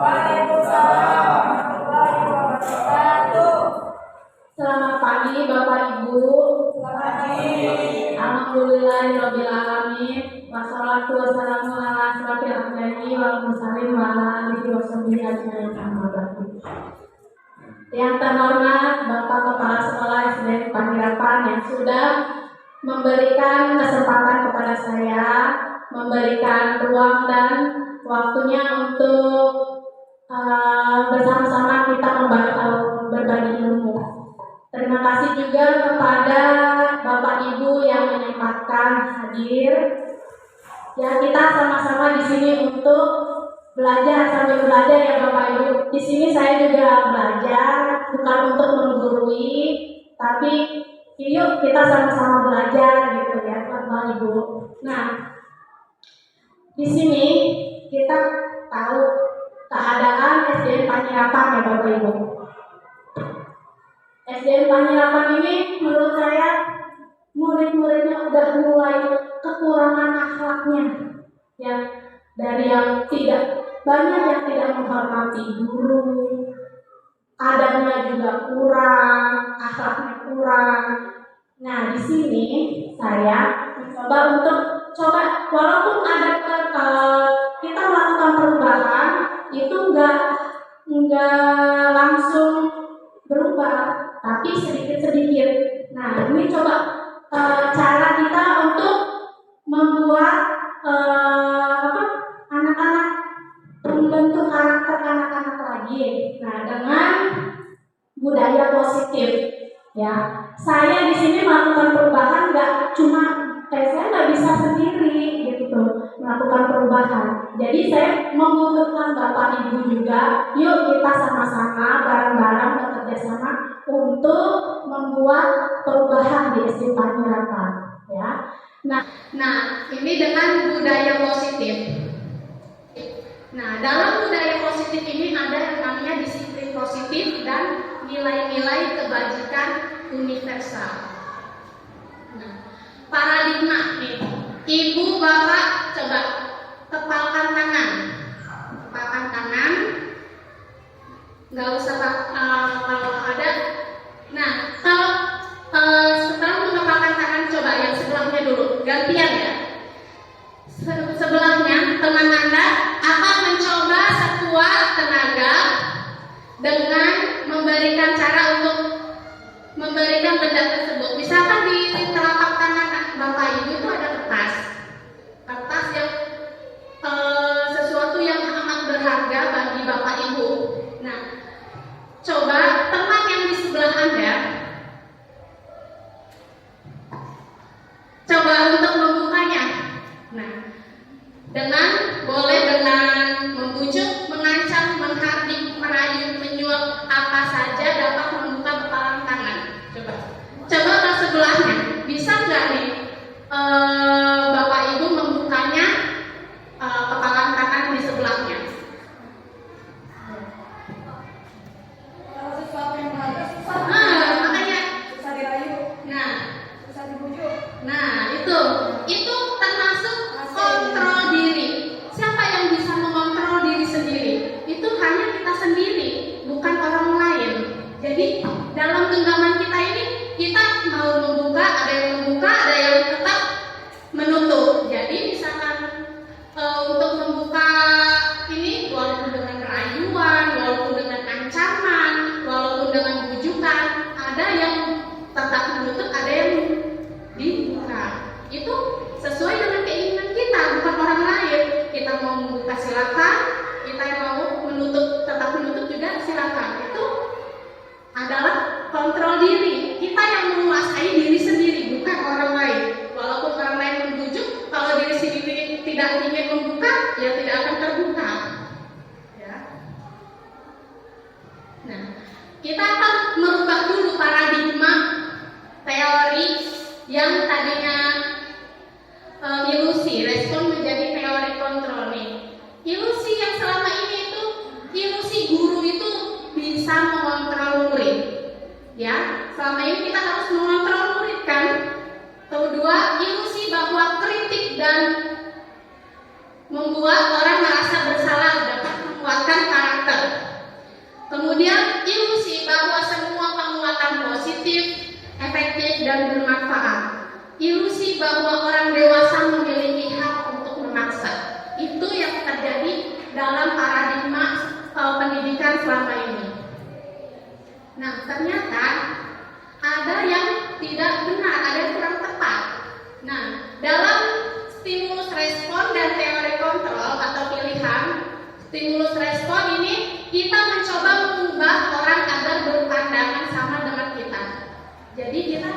Waalaikumsalam warahmatullahi wabarakatuh. Selamat pagi Bapak Ibu. Selamat pagi. Alhamdulillahirabbil alamin. Wassalatu wassalamu ala asyrofil anbiya'i wal mursalin wa ala alihi washabihi ajmain. Yang terhormat Bapak Kepala Sekolah SD Panirapan yang sudah memberikan kesempatan kepada saya, memberikan ruang dan waktunya untuk bersama-sama kita berbagi ilmu. Terima kasih juga kepada Bapak Ibu yang menyempatkan hadir. Ya, kita sama-sama di sini untuk belajar sambil belajar ya Bapak Ibu. Di sini saya juga belajar, bukan untuk menggurui, tapi yuk kita sama-sama belajar gitu ya Bapak Ibu. Nah, di sini kita tahu keadaan SDN Panirapan ya Bapak Ibu. SDN Panirapan ini menurut saya murid-muridnya udah mulai kekurangan akhlaknya, ya, dari yang tidak banyak yang tidak menghormati guru, adabnya juga kurang, akhlaknya kurang. Nah, di sini saya mencoba untuk walaupun ada kita melakukan perubahan itu enggak langsung berubah, tapi sedikit-sedikit. Nah, ini coba cara kita untuk membuat anak-anak membentuk karakter anak-anak lagi. Nah, dengan budaya positif, ya. Saya di sini melakukan perubahan nggak cuma saya nggak bisa sendiri gitu melakukan perubahan. Jadi saya membutuhkan Bapak Ibu juga. Yuk kita sama-sama bareng-bareng bekerja sama untuk membuat perubahan di SD Panirapan, ya. Nah, ini dengan budaya positif. Nah, dalam budaya positif ini ada yang namanya disiplin positif dan nilai-nilai kebajikan universal. Nah, paradigma nih, Ibu Bapak coba tepalkan tangan, nggak usah kalau ada. Nah, kalau setelah menepalkan tangan, coba yang sebelahnya dulu, gantian ya. Sebelahnya teman Anda akan mencoba sekuat tenaga dengan memberikan cara untuk memberikan benda tersebut. Misalkan di telapak tangan Bapak Ibu itu ada kertas yang sesuatu yang amat berharga bagi Bapak Ibu. Nah, coba teman yang di sebelah Anda coba untuk membukanya. Nah, boleh dengan membujuk, mengancam, menghardik, merayu, menyuap, apa saja dapat membuka kepalan tangan. Coba ke sebelahnya, bisa nggak nih Bapak Ibu membukanya kepalan tangan di sebelahnya? Kalau sesuatu yang berharga susah. Makanya Susah dirayu. Nah, Susah dibujuk. Nah, itu termasuk kontrol diri. Siapa yang bisa mengontrol diri sendiri? Itu hanya kita sendiri, bukan orang lain. Jadi dalam genggaman kita ini, kita mau membuka, ada yang membuka, ada yang tetap menutup. Jadi misalkan untuk membuka ini, walaupun dengan rayuan, walaupun dengan ancaman, walaupun dengan bujukan, ada yang tetap menutup, ada yang dibuka. Itu sesuai dengan keinginan kita, bukan orang lain. Kita mau membuka silakan, kita mau tetap menutup juga silakan. Itu adalah kontrol diri. Kita yang menguasai diri sendiri, bukan orang lain. Walaupun orang lain membujuk, kalau diri sendiri tidak ingin membuka, ya tidak akan terbuka. Ya. Nah, kita akan merubah dulu paradigma teori yang tadinya ilusi, respon menjadi teori kontrol nih. Ilusi yang selama ini itu ilusi guru itu bisa mengontrol murid. Ya, selama ini kita harus mengontrol murid kan. Kedua, ilusi bahwa kritik dan membuat orang merasa bersalah dapat menguatkan karakter dan bermanfaat. Ilusi bahwa orang dewasa memiliki hak untuk memaksa. Itu yang terjadi dalam paradigma pendidikan selama ini. Nah, ternyata ada yang tidak benar, ada yang kurang tepat. Nah, dalam stimulus respon dan teori kontrol atau pilihan, stimulus respon ini kita mencoba mengubah orang agar berpandangan sama dengan kita. Jadi kita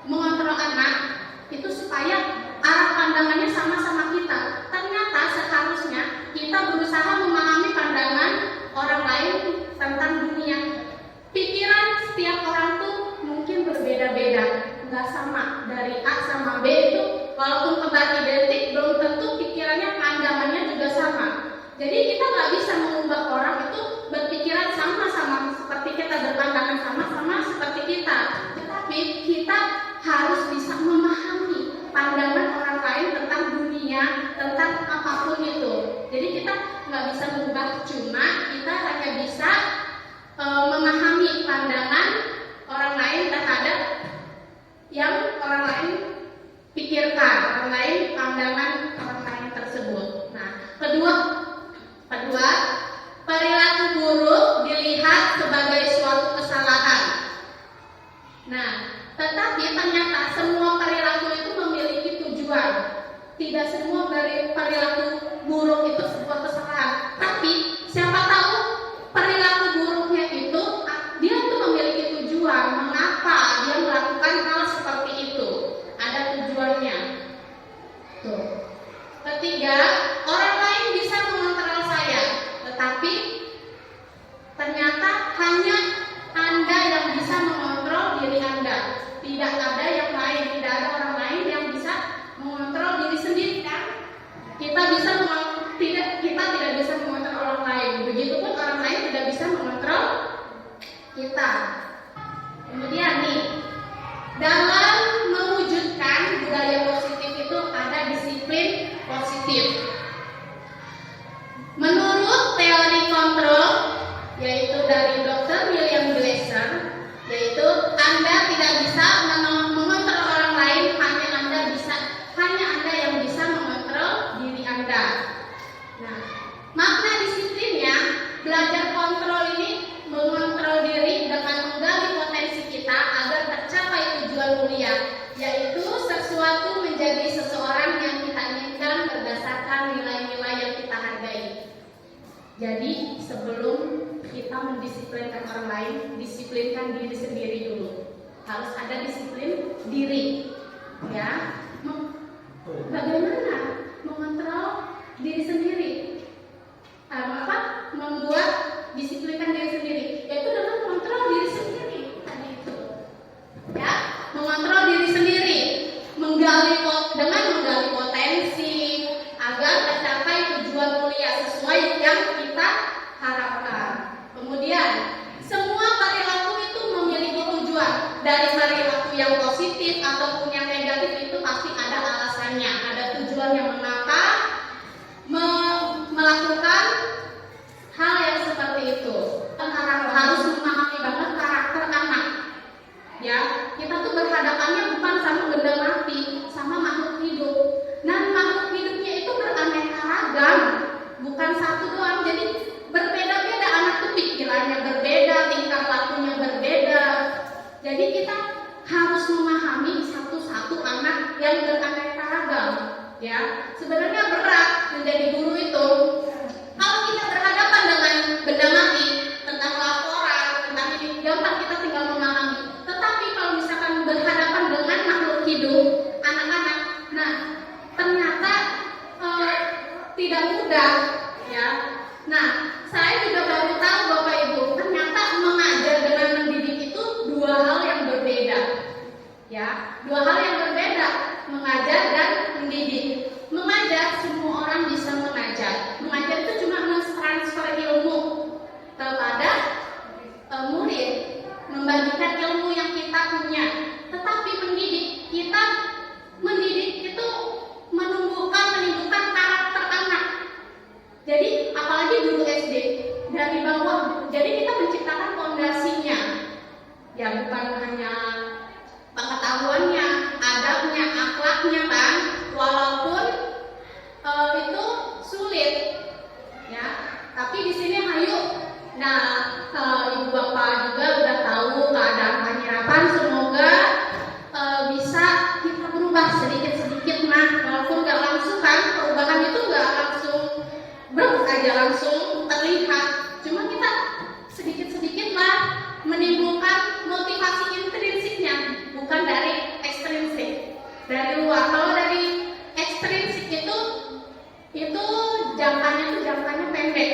mengontrol anak itu supaya arah pandangannya sama-sama kita. Ternyata seharusnya kita berusaha memahami pandangan orang lain tentang dunia. Pikiran setiap orang tuh mungkin berbeda-beda, nggak sama. Dari A sama B itu walaupun kembar identik, belum tentu pikirannya, pandangannya juga sama. Jadi kita nggak bisa mengubah orang itu berpikiran sama-sama seperti kita, berpandangan sama-sama seperti kita. Tetapi kita harus bisa memahami pandangan orang lain tentang dunia, tentang apapun itu. Jadi kita nggak bisa mengubah, cuma kita hanya bisa memahami pandangan orang lain terhadap yang orang lain pikirkan, orang lain, pandangan orang lain tersebut. Nah, kedua, perilaku buruk dilihat sebagai suatu kesalahan. Nah, tetapi ternyata semua perilaku itu memiliki tujuan. Tidak semua dari perilaku buruk itu sebuah kesalahan. Tapi siapa tahu perilaku buruknya itu dia tuh memiliki tujuan. Mengapa dia melakukan hal seperti itu? Ada tujuannya. Tuh. Ketiga, orang lain bisa mengontrol saya, tetapi ternyata hanya Anda yang bisa mengontrol diri Anda. Tidak ada yang lain, tidak ada orang lain yang bisa mengontrol diri sendiri, kan? Kita tidak bisa mengontrol orang lain. Begitupun orang lain tidak bisa mengontrol kita. Kemudian nih, dalam mewujudkan budaya positif itu ada disiplin positif. Menurut teori kontrol, yaitu dari Dr. William Glasser, yaitu Anda tidak bisa mengontrol orang lain, hanya Anda yang bisa mengontrol diri Anda. Nah, makna disiplinnya, belajar kontrol ini mengontrol diri dengan menggali potensi kita agar tercapai tujuan mulia, yaitu sesuatu menjadi seseorang yang kita inginkan berdasarkan nilai-nilai yang kita hargai. Jadi sebelum kita mendisiplinkan orang lain, disiplinkan diri sendiri dulu. Harus ada disiplin diri, ya. Bagaimana mengontrol diri sendiri? Membuat disiplinkan diri sendiri, yaitu dengan mengontrol diri sendiri tadi itu, ya. Mengontrol diri sendiri, dengan menggali potensi agar tercapai tujuan mulia sesuai yang kita harapkan. Kemudian semua perilaku itu memiliki tujuan. Dari perilaku yang positif ataupun yang negatif itu pasti ada alasannya, ada tujuannya mengapa melakukan hal yang seperti itu. Harus memahami banget karakter anak. Ya, kita tuh berhadapannya bukan sama benda mati, sama makhluk hidup. Nah, makhluk hidupnya itu beraneka ragam, bukan satu doang. Jadi berbeda-beda anak tuh, pikirannya berbeda, tingkah lakunya berbeda. Jadi kita harus memahami satu-satu anak yang beraneka ragam. Ya, sebenarnya berat menjadi guru itu. Kalau kita berhadapan dengan benda mati, tentang laporan, tentang ini, gampang kita tinggal memahami. Tetapi kalau misalkan berhadapan dengan makhluk hidup, anak-anak, nah ternyata tidak mudah, ya. Nah, saya juga baru tahu Bapak Ibu, ternyata mengajar dengan mendidik itu dua hal yang berbeda, ya. Dua hal yang berbeda, mengajar dan mendidik. Mengajar, semua orang bisa mengajar. Mengajar itu cuma mentransfer ilmu kepada murid, membagikan ilmu yang kita punya. Tetapi mendidik itu menumbuhkan karakter anak. Jadi apalagi guru SD dari bawah. Jadi kita menciptakan fondasinya sulit, ya. Tapi di sini ayo, nah ibu bapak juga udah tahu keadaan penyerapan, semoga bisa kita berubah sedikit-sedikit. Nah, walaupun nggak langsung kan, perubahan itu nggak langsung aja langsung terlihat, cuma kita sedikit-sedikit lah menimbulkan motivasi intrinsiknya, bukan dari ekstrinsik, dari luar. Kalau dari ekstrinsik itu jangkanya pendek.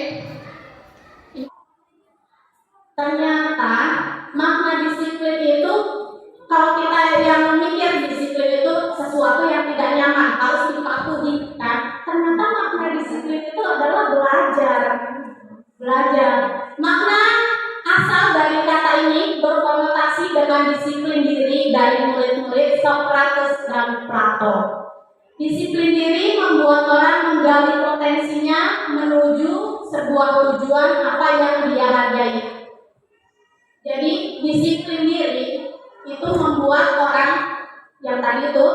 Ternyata makna disiplin itu, kalau kita yang mikir disiplin itu sesuatu yang tidak nyaman, harus dipatuhi, kan? Ternyata makna disiplin itu adalah belajar. Makna asal dari kata ini berkonotasi dengan disiplin diri dari murid-murid Socrates dan Plato. Disiplin diri membuat orang menggali potensinya menuju sebuah tujuan apa yang dia hargai. Jadi disiplin diri itu membuat orang yang tadi itu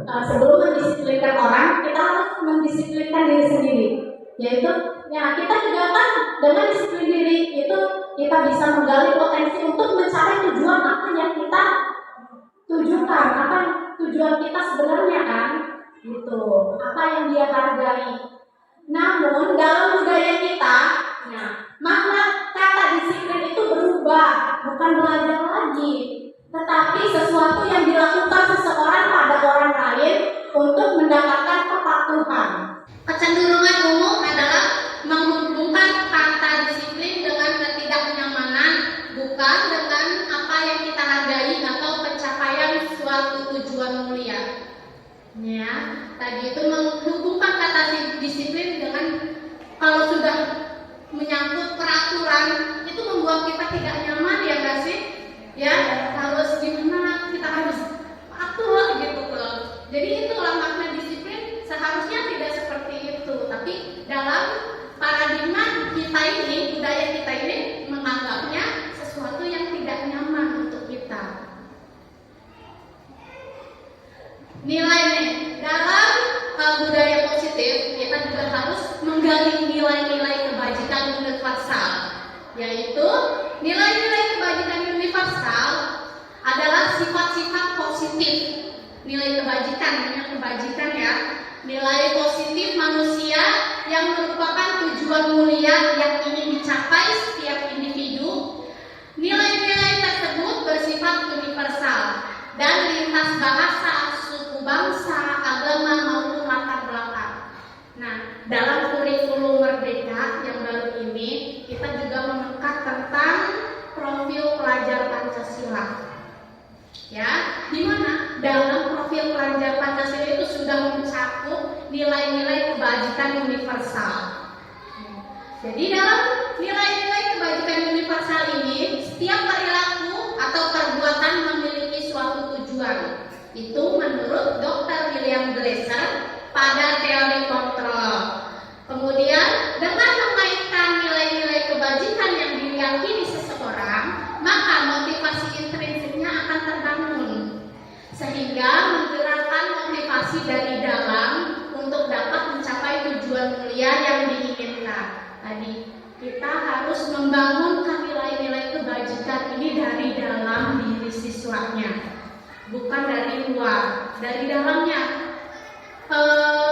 sebelum mendisiplinkan orang, kita harus mendisiplinkan diri sendiri. Yaitu ya kita juga kan dengan disiplin diri itu kita bisa menggali potensi untuk mencapai tujuan apa yang kita tujukan, apa tujuan kita sebenarnya kan, gitu. Apa yang dia hargai. Namun dalam budaya kita, nah, makna kata disiplin itu berubah, bukan belajar lagi, tetapi sesuatu yang dilakukan seseorang pada orang lain untuk mendapatkan kepatuhan. Kecenderungan umum adalah menghubungkan kata disiplin dengan ketidaknyamanan, bukan dengan apa yang kita hargai atau pencapaian suatu tujuan mulia. Ya, tadi itu menghubungkan kata disiplin dengan kalau sudah menyangkut peraturan itu membuat kita tidak nyaman, ya nggak sih? Ya, harus gimana, kita harus patuh gitu loh. Jadi itulah makna disiplin, seharusnya tidak seperti itu. Tapi dalam paradigma kita ini, budaya kita ini menganggapnya sesuatu yang tidak nyaman untuk kita. Nilai dalam budaya positif kita juga harus menggali nilai-nilai kebajikan universal, yaitu nilai-nilai kebajikan universal adalah sifat-sifat positif. Nilai kebajikan ya, nilai positif manusia yang merupakan tujuan mulia yang ingin dicapai setiap individu. Nilai-nilai tersebut bersifat universal dan lintas bahasa, suku bangsa, agama maupun latar belakang. Nah, dalam kurikulum Merdeka yang baru ini kita juga mengangkat tentang profil pelajar Pancasila. Ya, di mana dalam profil pelajar Pancasila itu sudah mencakup nilai-nilai kebajikan universal. Jadi dalam nilai-nilai kebajikan universal ini, setiap perilaku atau perbuatan memiliki suatu tujuan. Itu menurut Dr. William Glasser pada teori kontrol. Kemudian dengan mengaitkan nilai-nilai kebajikan yang diyakini seseorang, maka motivasi intrinsiknya akan terbangun, sehingga menggerakkan motivasi dari dalam untuk dapat mencapai tujuan mulia yang diinginkan. Tadi kita harus membangun nilai-nilai kebajikan ini dari dalam diri siswanya, bukan dari luar, dari dalamnya,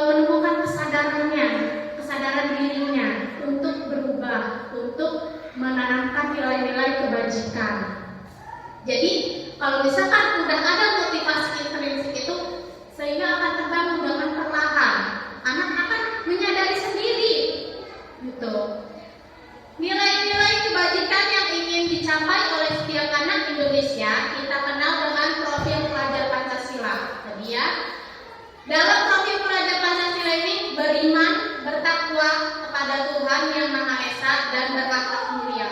menemukan kesadaran dirinya untuk berubah, untuk menanamkan nilai-nilai kebajikan. Jadi kalau misalkan udah ada motivasi intrinsik itu, sehingga akan terbangun dengan perlahan, anak akan menyadari sendiri, gitu. Nilai-nilai kebajikan yang ingin dicapai oleh setiap anak Indonesia kita kenal dengan profil pelajar Pancasila. Tadi ya, dalam profil pelajar Pancasila ini beriman, bertakwa kepada Tuhan Yang Maha Esa dan berakhlak mulia.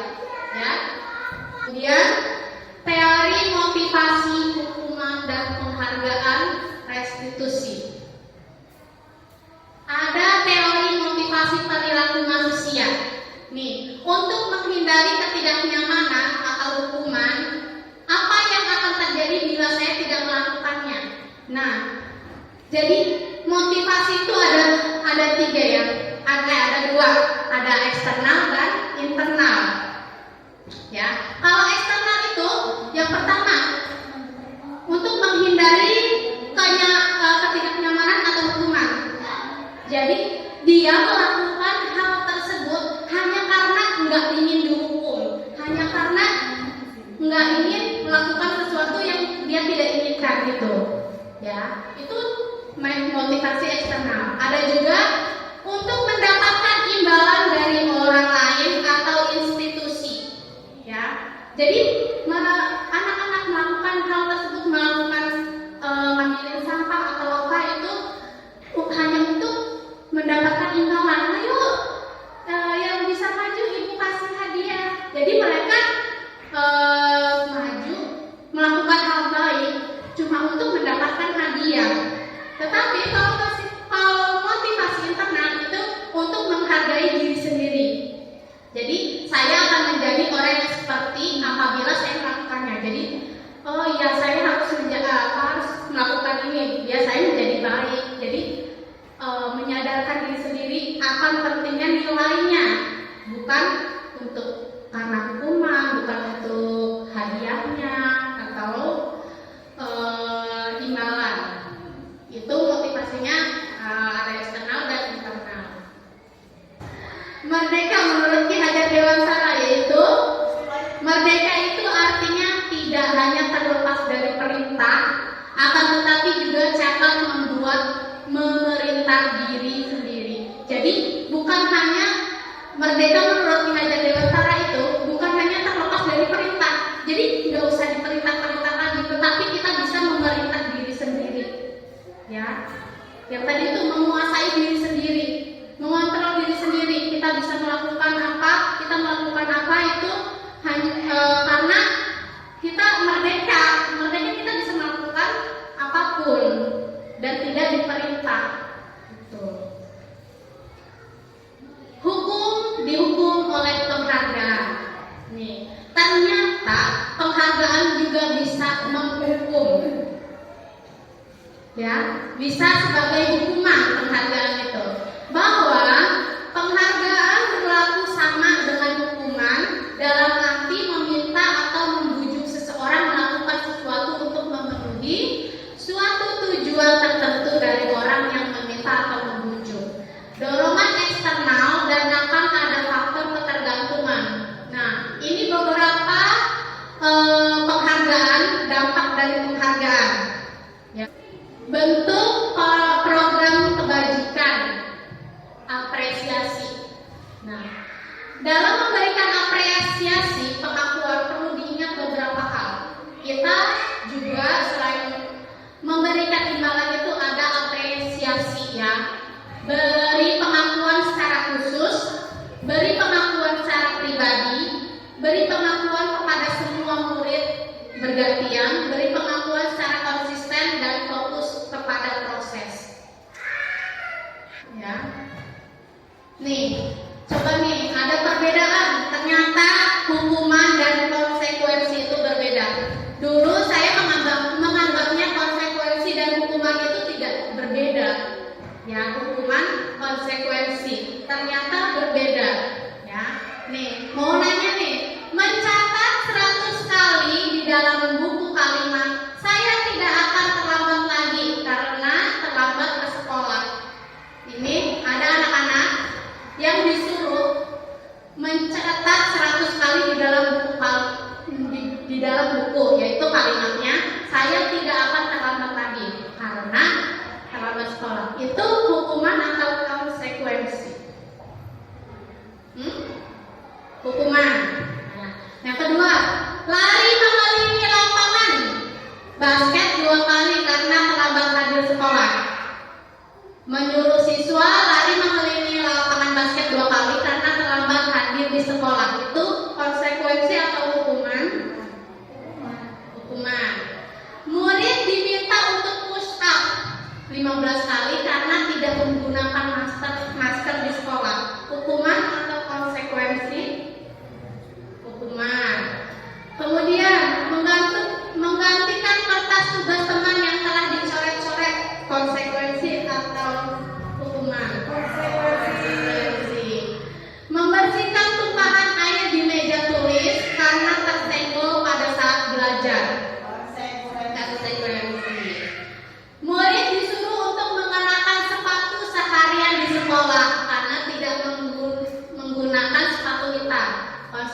Ya. Kemudian teori motivasi, hukuman dan penghargaan restitusi. Ada teori motivasi perilaku manusia. Nih, untuk menghindari ketidaknyamanan atau hukuman, apa yang akan terjadi bila saya tidak melakukannya? Nah, jadi motivasi itu ada tiga ya. Ada dua, ada eksternal dan internal. Ya, kalau eksternal itu yang pertama untuk menghindari ketidaknyamanan atau hukuman. Jadi dia melakukan hal tersebut hanya karena nggak ingin dihukum, hanya karena nggak ingin melakukan sesuatu yang dia tidak inginkan gitu. Ya, itu motivasi eksternal. Ada juga untuk mendapatkan imbalan dari orang lain atau institusi. Ya, jadi anak-anak melakukan hal tersebut, melakukan ngambilin sampah atau apa itu hanya untuk mendapatkan imbalan. Ayo, yang bisa maju ibu kasih hadiah. Jadi mereka maju melakukan hal baik cuma untuk mendapatkan hadiah. Tetapi kalau motivasi internal itu untuk menghargai diri sendiri. Jadi saya akan menjadi orang yang seperti apabila saya melakukannya. Jadi oh iya, saya harus melakukan ini biar saya menjadi baik. Jadi menyadarkan diri sendiri akan pentingnya nilainya, bukan untuk karena hukuman, bukan untuk hadiahnya atau imbalan. Itu motivasinya ada eksternal dan internal. Merdeka menurut Ki Hajar Dewantara yaitu merdeka itu artinya tidak hanya terlepas dari perintah, akan tetapi juga dapat memerintah diri sendiri. Jadi bukan hanya merdeka menurut Ki Hajar Dewantara itu bukan hanya terlepas dari perintah. Jadi nggak usah diperintah-perintah lagi, tetapi kita bisa memerintah diri sendiri. Ya, yang tadi itu menguasai diri sendiri, mengontrol diri sendiri. Kita bisa melakukan apa, itu hanya karena kita merdeka kita bisa melakukan apapun dan tidak diperintah. Gitu. Dihukum oleh penghargaan. Nih, ternyata penghargaan juga bisa menghukum. Ya, bisa sebagai hukuman penghargaan itu. Bahwa penghargaan berlaku sama dengan hukuman dalam arti meminta atau membujuk seseorang melakukan sesuatu untuk memenuhi suatu tujuan tertentu dari orang yang meminta atau membujuk. Dorongan eksternal dan akan ada faktor ketergantungan. Nah, ini beberapa penghargaan, dampak dari penghargaan. Ya. Bentuk program kebajikan, apresiasi. Nah, dalam memberikan apresiasi, pengakuan perlu diingat beberapa hal. Kita juga selain memberikan imbalan itu ada apresiasi ya. Beri pengakuan secara khusus, beri pengakuan secara pribadi, beri pengakuan kepada semua murid bergantian, beri pengakuan secara konsisten dan fokus kepada proses. Ya. Nih, coba nih, ada perbedaan. Ternyata hukuman dan konsekuensi itu berbeda. Dulu saya menganggapnya konsekuensi dan hukuman itu tidak berbeda. Ya, hukuman, konsekuensi ternyata berbeda. Ya, nih, mau nanya nih, mencatat 100 kali di dalam buku kalimat, saya tidak akan terlambat lagi karena terlambat ke sekolah. Ini ada anak-anak yang disuruh mencatat 100 kali di dalam buku, yaitu kalimatnya, saya tidak akan terlambat lagi karena terlambat sekolah. Itu hukuman atau konsekuensi? Hukuman. Nah, yang kedua, lari mengelilingi lapangan basket 2 kali karena terlambat hadir sekolah. Menyuruh siswa lari mengelilingi lapangan basket 2 kali karena terlambat hadir di sekolah. Itu konsekuensi atau hukuman? Hukuman. Murid diminta untuk push up 15 kali karena tidak menggunakan masker di sekolah. Hukuman atau konsekuensi?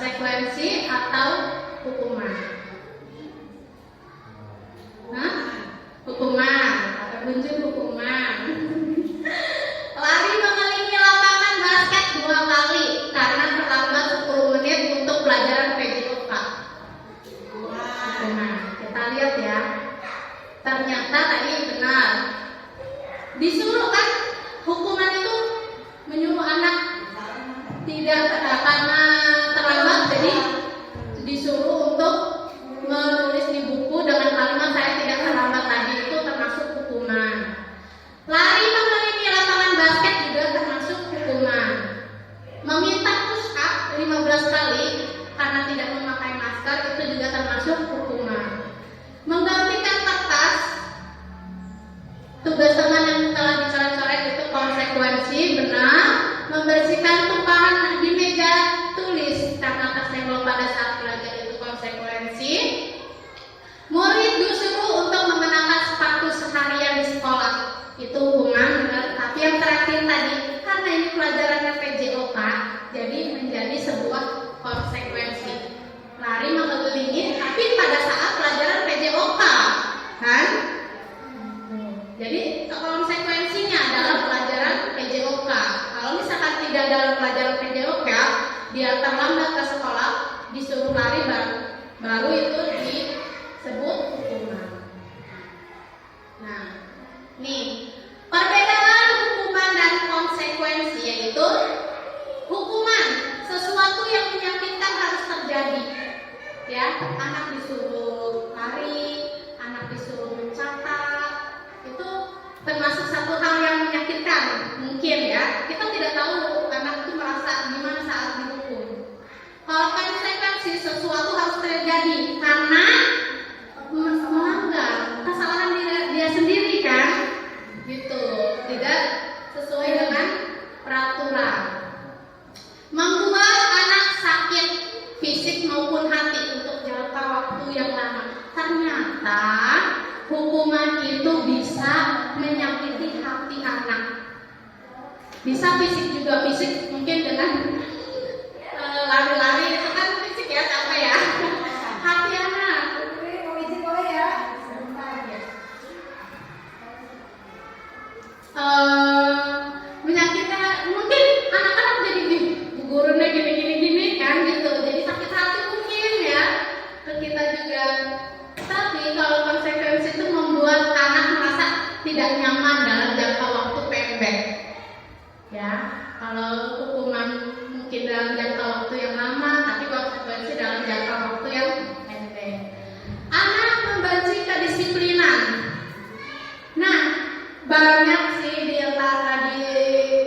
konsekuensi atau hukuman? Hah? Hukuman. Kata Bunjun hukuman. Lari mengelilingi lapangan basket 2 kali karena terlambat 10 menit untuk pelajaran PJOK. Hukuman. Kita lihat ya. Ternyata tadi benar. Disuruh kan, hukuman itu menyuruh anak tidak karena terlambat, jadi disuruh untuk menulis di buku dengan kalimat saya tidak terlambat tadi, itu termasuk hukuman. Lari mengelilingi lapangan basket juga termasuk hukuman. Meminta push up 15 kali karena tidak memakai masker itu juga termasuk hukuman. Menggantikan kertas tugas teman yang telah dicoret-coret itu konsekuensi, benar. Membersihkan tumpahan di meja tulis karena tersenggol pada saat belajar itu konsekuensi. Murid disuruh untuk mengenakan sepatu seharian di sekolah itu hukuman, benar. Tapi yang terakhir tadi karena ini pelajarannya PJOK jadi menjadi sebuah konsekuensi. Lari mengelilingi tapi pada saat pelajaran PJOK kan. Jadi konsekuensinya adalah pelajaran PJOK. Kalau misalkan tidak dalam pelajaran PJOK, dia terlambat ke sekolah, disuruh lari baru itu disebut hukuman. Nah, nih perbedaan hukuman dan konsekuensi yaitu hukuman sesuatu yang menyakitkan harus terjadi. Ya, anak disuruh lari, anak disuruh mencatat. Itu termasuk satu hal yang menyakitkan mungkin ya, kita tidak tahu anak itu merasa gimana saat dihukum. Kalau konsekuensi sesuatu harus terjadi karena melanggar kesalahan dia sendiri kan, gitu, tidak sesuai dengan peraturan. Membuat anak sakit fisik maupun hati untuk jangka waktu yang lama. Ternyata hukuman itu bisa menyakiti hati anak. Bisa fisik juga, fisik mungkin dengan lari-lari itu kan fisik ya, capek ya. Hati anak. Menyakiti, mungkin anak-anak jadi gurunya gini kan gitu. Jadi sakit hati mungkin ya ke kita juga. Tapi kalau konsekuensi itu membuat anak merasa tidak nyaman dalam jangka waktu pendek. Ya, kalau hukuman mungkin dalam jangka waktu yang lama, tapi konsekuensi dalam jangka waktu yang pendek. Anak membenci kedisiplinan. Nah, banyak sih di antara di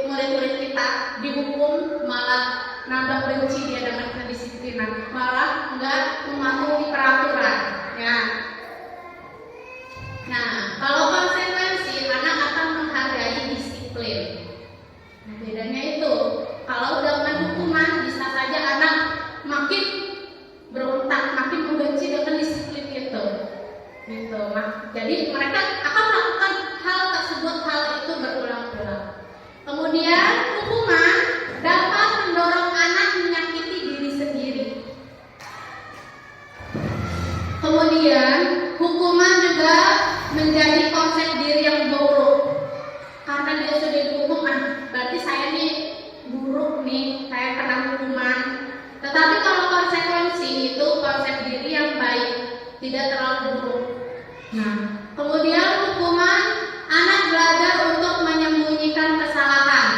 murid-murid kita dihukum malah nambah benci dia dengan kedisiplinan, malah enggak mematuhi peraturan. Ya. Nah, kalau konsekuensi anak akan menghargai disiplin. Nah, bedanya itu, kalau dengan hukuman bisa saja anak makin berontak, makin membenci dengan disiplin itu. Gitu. Nah, jadi mereka akan melakukan hal tersebut, hal itu berulang-ulang. Kemudian hukuman dapat mendorong anak menyakiti diri sendiri. Kemudian hukuman juga menjadi konsep diri yang buruk. Karena dia sudah dihukum, berarti saya nih buruk nih, saya kena hukuman. Tetapi kalau konsekuensi itu konsep diri yang baik, tidak terlalu buruk. Nah, kemudian hukuman anak belajar untuk menyembunyikan kesalahan.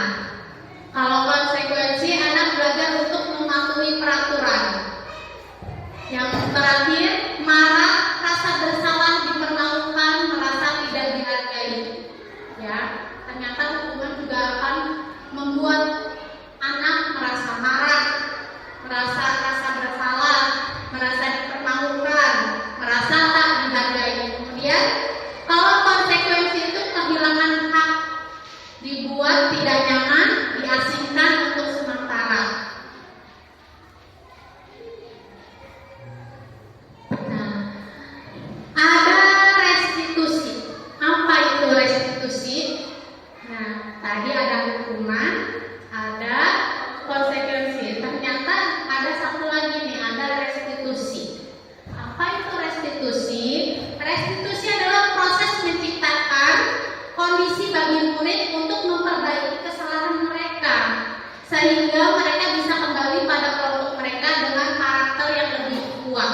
Kalau konsekuensi anak belajar untuk mematuhi peraturan. Yang terakhir, marah, rasa bersalah dipermalukan, merasa tidak dihargai. Ya, ternyata hukuman juga akan membuat anak merasa marah, merasa rasa bersalah, merasa dipermalukan, merasa tak dihargai. Kemudian sehingga mereka bisa kembali pada kelompok mereka dengan karakter yang lebih kuat.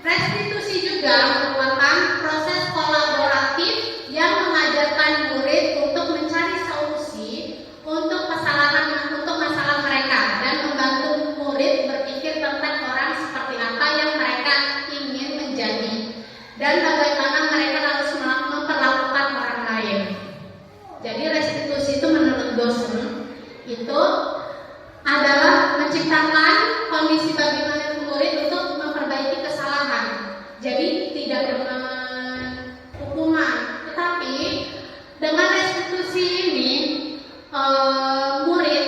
Restitusi juga merupakan proses kolaboratif yang mengajarkan murid untuk mencari solusi untuk masalah mereka dan membantu murid berpikir tentang orang seperti apa yang mereka ingin menjadi dan bagaimana mereka harus memperlakukan orang lain. Jadi restitusi itu menurut dosen itu adalah menciptakan kondisi bagi murid untuk memperbaiki kesalahan. Jadi tidak dengan hukuman, tetapi dengan restitusi ini murid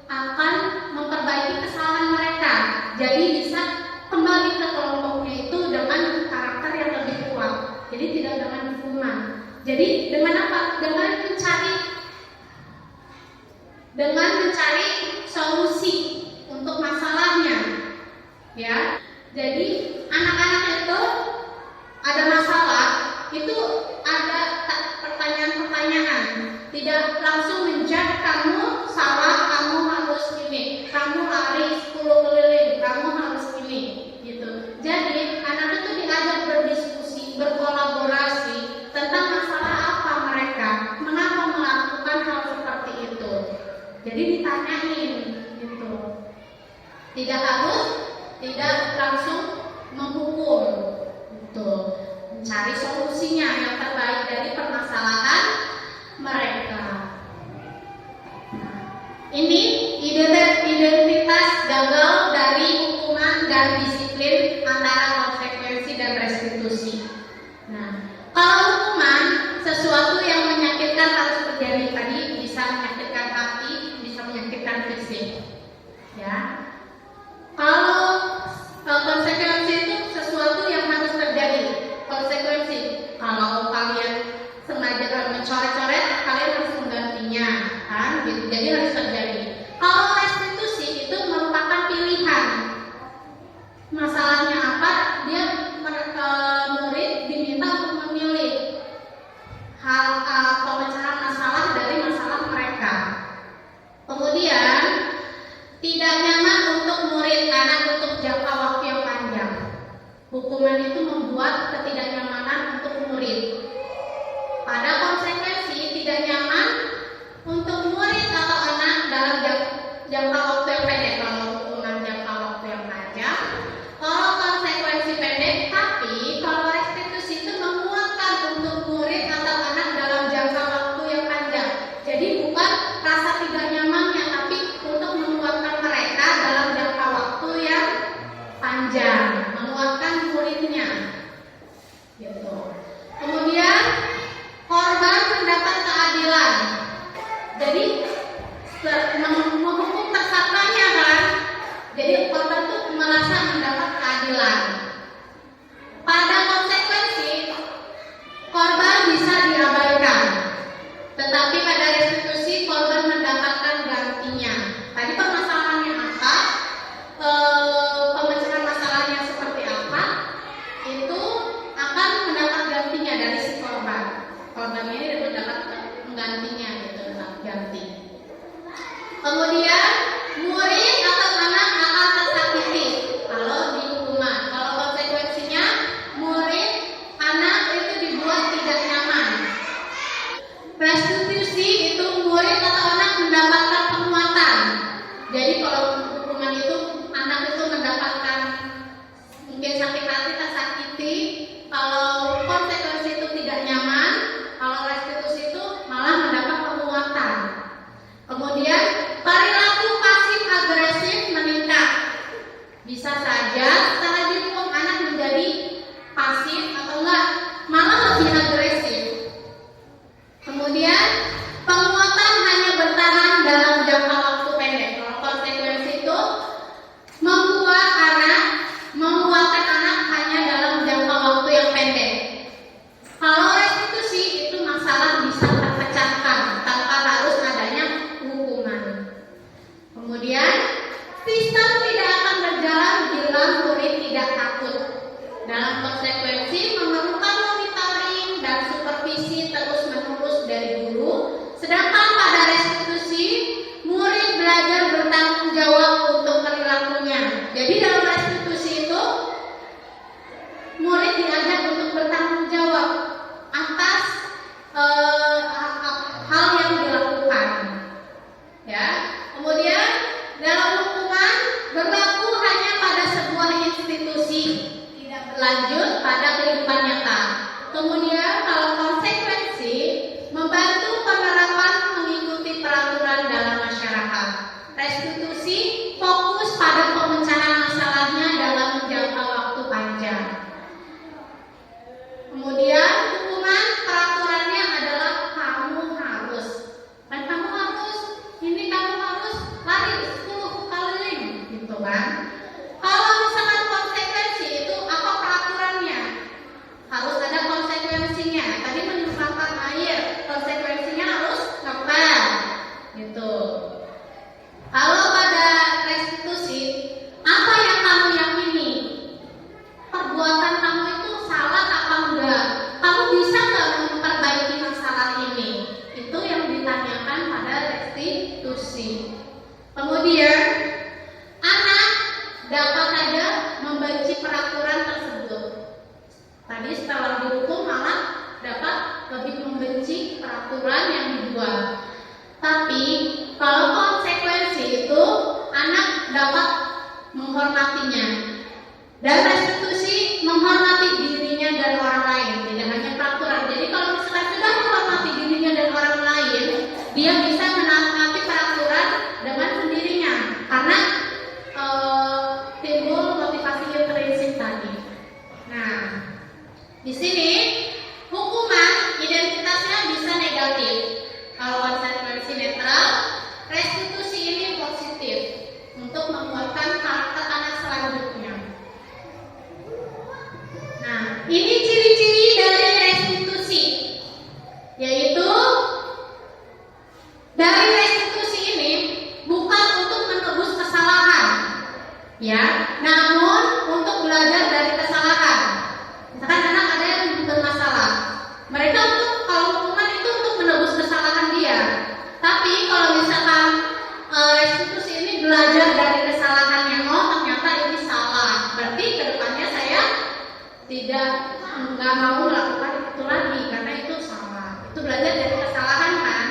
akan memperbaiki kesalahan mereka. Jadi bisa kembali ke kelompoknya itu dengan karakter yang lebih kuat. Jadi tidak dengan hukuman. Jadi dengan apa? Dengan mencari solusi untuk masalahnya. Ya. Jadi anak-anak itu ada masalah, itu ada pertanyaan-pertanyaan. Tidak langsung menjudge kamu salah, kamu harus ini, kamu lari 10 keliling, kamu harus ini, gitu. Jadi anak itu diajak berdiskusi, berkolaborasi tentang masalah apa mereka, mengapa melakukan hal seperti itu. Jadi ditanyain, gitu. Tidak langsung menghukum, gitu. Mencari solusinya yang terbaik dari permasalahan mereka. Ini identitas gagal dari hukuman dan disiplin antara konsekuensi dan restitusi. Nah, kalau hukuman sesuatu yang menyakitkan harus terjadi, tadi bisa menyakitkan hati, bisa menyakitkan fisik. Ya. Kalau konsekuensi itu sesuatu yang harus terjadi. Konsekuensi, kalau kalian sengaja mencoret-coret, kalian harus menggantinya, kan? Gitu. Jadi harus terjadi. Kalau restitusi itu merupakan pilihan. Masalahnya apa? Murid diminta untuk memilih hal pemecahan masalah dari masalah mereka. Kemudian tidak nyaman untuk murid anak untuk jangka waktu yang panjang. Hukuman itu membuat ketidaknyamanan untuk murid. Pada konsekuensi tidak nyaman untuk murid atau anak dalam jangka waktu yang pendek. Kalau hukuman jangka waktu yang panjang, kalau konsekuensi pendek, tapi kalau restitusi itu menguatkan untuk murid atau anak dalam jangka waktu yang panjang. Jadi bukan rasa tidak nyamannya, tapi untuk menguatkan mereka dalam jangka waktu yang panjang, menguatkan muridnya, gitu. Kemudian korban mendapat keadilan. Jadi menghukum tersangkanya, kan? Jadi korban itu merasa mendapat keadilan. Pada konsekuensi korban bisa diabaikan, tetapi pada restitusi korban mendapatkan gantinya. Tadi permasalahannya apa? Pemecahan masalahnya seperti apa? Itu akan mendapat gantinya dari si korban. Korban ini mendapat menggantinya, gitu, ganti. Kemudian murid atau anak akan tersakiti kalau di hukuman. Kalau konsekuensinya murid anak itu dibuat tidak nyaman. Restitusi itu murid atau anak mendapatkan penguatan. Jadi kalau hukuman itu anak itu mendapatkan mungkin sakit hati, tersakiti. Kalau konsekuensi itu tidak nyaman, kalau restitusi itu malah mendapat penguatan. Kemudian perilaku pasif agresif meningkat. Bisa saja setelah dihukum anak menjadi pasif atau enggak, malah lebih agresif. Kemudian penguatan hanya bertahan dalam jangka waktu pendek. Kalau konsekuensi itu menguatkan anak hanya dalam jangka waktu yang pendek. Kalau restitusi itu masalah bisa terpecahkan tanpa harus adanya hukuman. Kemudian sistem tidak akan berjalan bila murid tidak takut. Dalam konsekuensi memerlukan monitoring dan supervisi terus-menerus dari guru. Sedangkan pada restitusi murid belajar Kemudian dalam hukuman berlaku hanya pada sebuah institusi, tidak berlanjut pada kehidupan nyata. Kemudian kalau konsekuensi membantu penerapan mengikuti peraturan dalam masyarakat. Restitusi fokus pada pemecahan masalahnya dalam jangka waktu panjang. Kemudian hukuman peraturannya adalah kamu harus lari 10 kali gitu kan. Kalau misalkan konsekuensi itu apa peraturannya? Harus ada konsekuensinya. Tadi menyumbangkan air, konsekuensinya harus ngepel gitu. Kalau pada restitusi, apa yang kamu yakini? Perbuatan kamu itu salah apa enggak? Kamu bisa nggak memperbaiki masalah ini? Itu yang ditanyakan pada restitusi. Kemudian anak dapat saja membenci peraturan tersebut. Tadi setelah dihukum malah dapat lebih membenci peraturan yang dibuat. Tapi kalau konsekuensi itu anak dapat menghormatinya. Dan restitusi menghormati dirinya dan orang lain, tidak hanya peraturan. Jadi kalau misalkan sudah menghormati dirinya dan orang lain, dia bisa menaati peraturan dengan sendirinya, karena timbul motivasi intrinsik tadi. Nah, di sini hukuman identitasnya bisa negatif. Kalau konsekuensi netral, restitusi ini positif untuk menguatkan karakter anak selanjutnya. Nah, ini ciri-ciri dari restitusi, yaitu dari restitusi ini bukan untuk menebus kesalahan, ya, namun untuk belajar dari kesalahan. Misalkan anak ada yang bermasalah, mereka untuk kalau hukuman itu untuk menebus kesalahan dia. Tapi kalau misalkan restitusi ini belajar dari kesalahannya, oh ternyata ini salah, berarti kedepannya saya nggak mau melakukan itu lagi karena itu salah. Itu belajar dari kesalahan kan.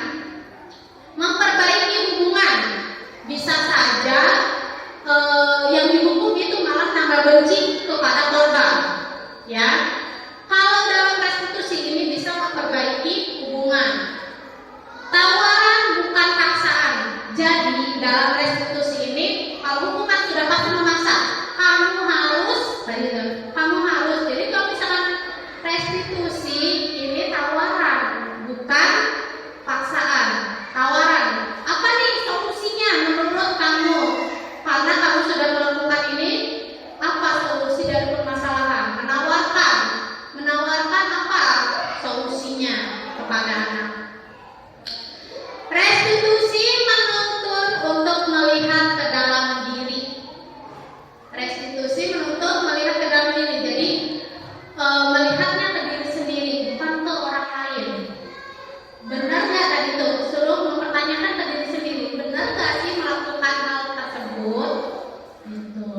Memperbaiki hubungan, bisa saja yang dihukum itu malah tambah benci kepada korban, ya. Kalau dalam restitusi ini bisa memperbaiki hubungan. Tawaran bukan paksaan. Jadi dalam restitusi ini kalau hukuman sudah pasti memaksa, kamu harus. Jadi kalau misalkan restitusi ini tawaran bukan paksaan. Tawaran, apa nih solusinya menurut kamu? Karena kamu sudah melakukan ini, apa solusi dari permasalahan? Menawarkan apa solusinya kepada anak? Restitusi menuntut untuk melihat ke dalam diri. Restitusi menuntut melihat ke dalam diri. Jadi melihatnya ke diri sendiri, bukan ke orang lain. Benar nggak tadi itu? Suruh mempertanyakan ke diri sendiri. Benar nggak sih melakukan hal tersebut? Gitu.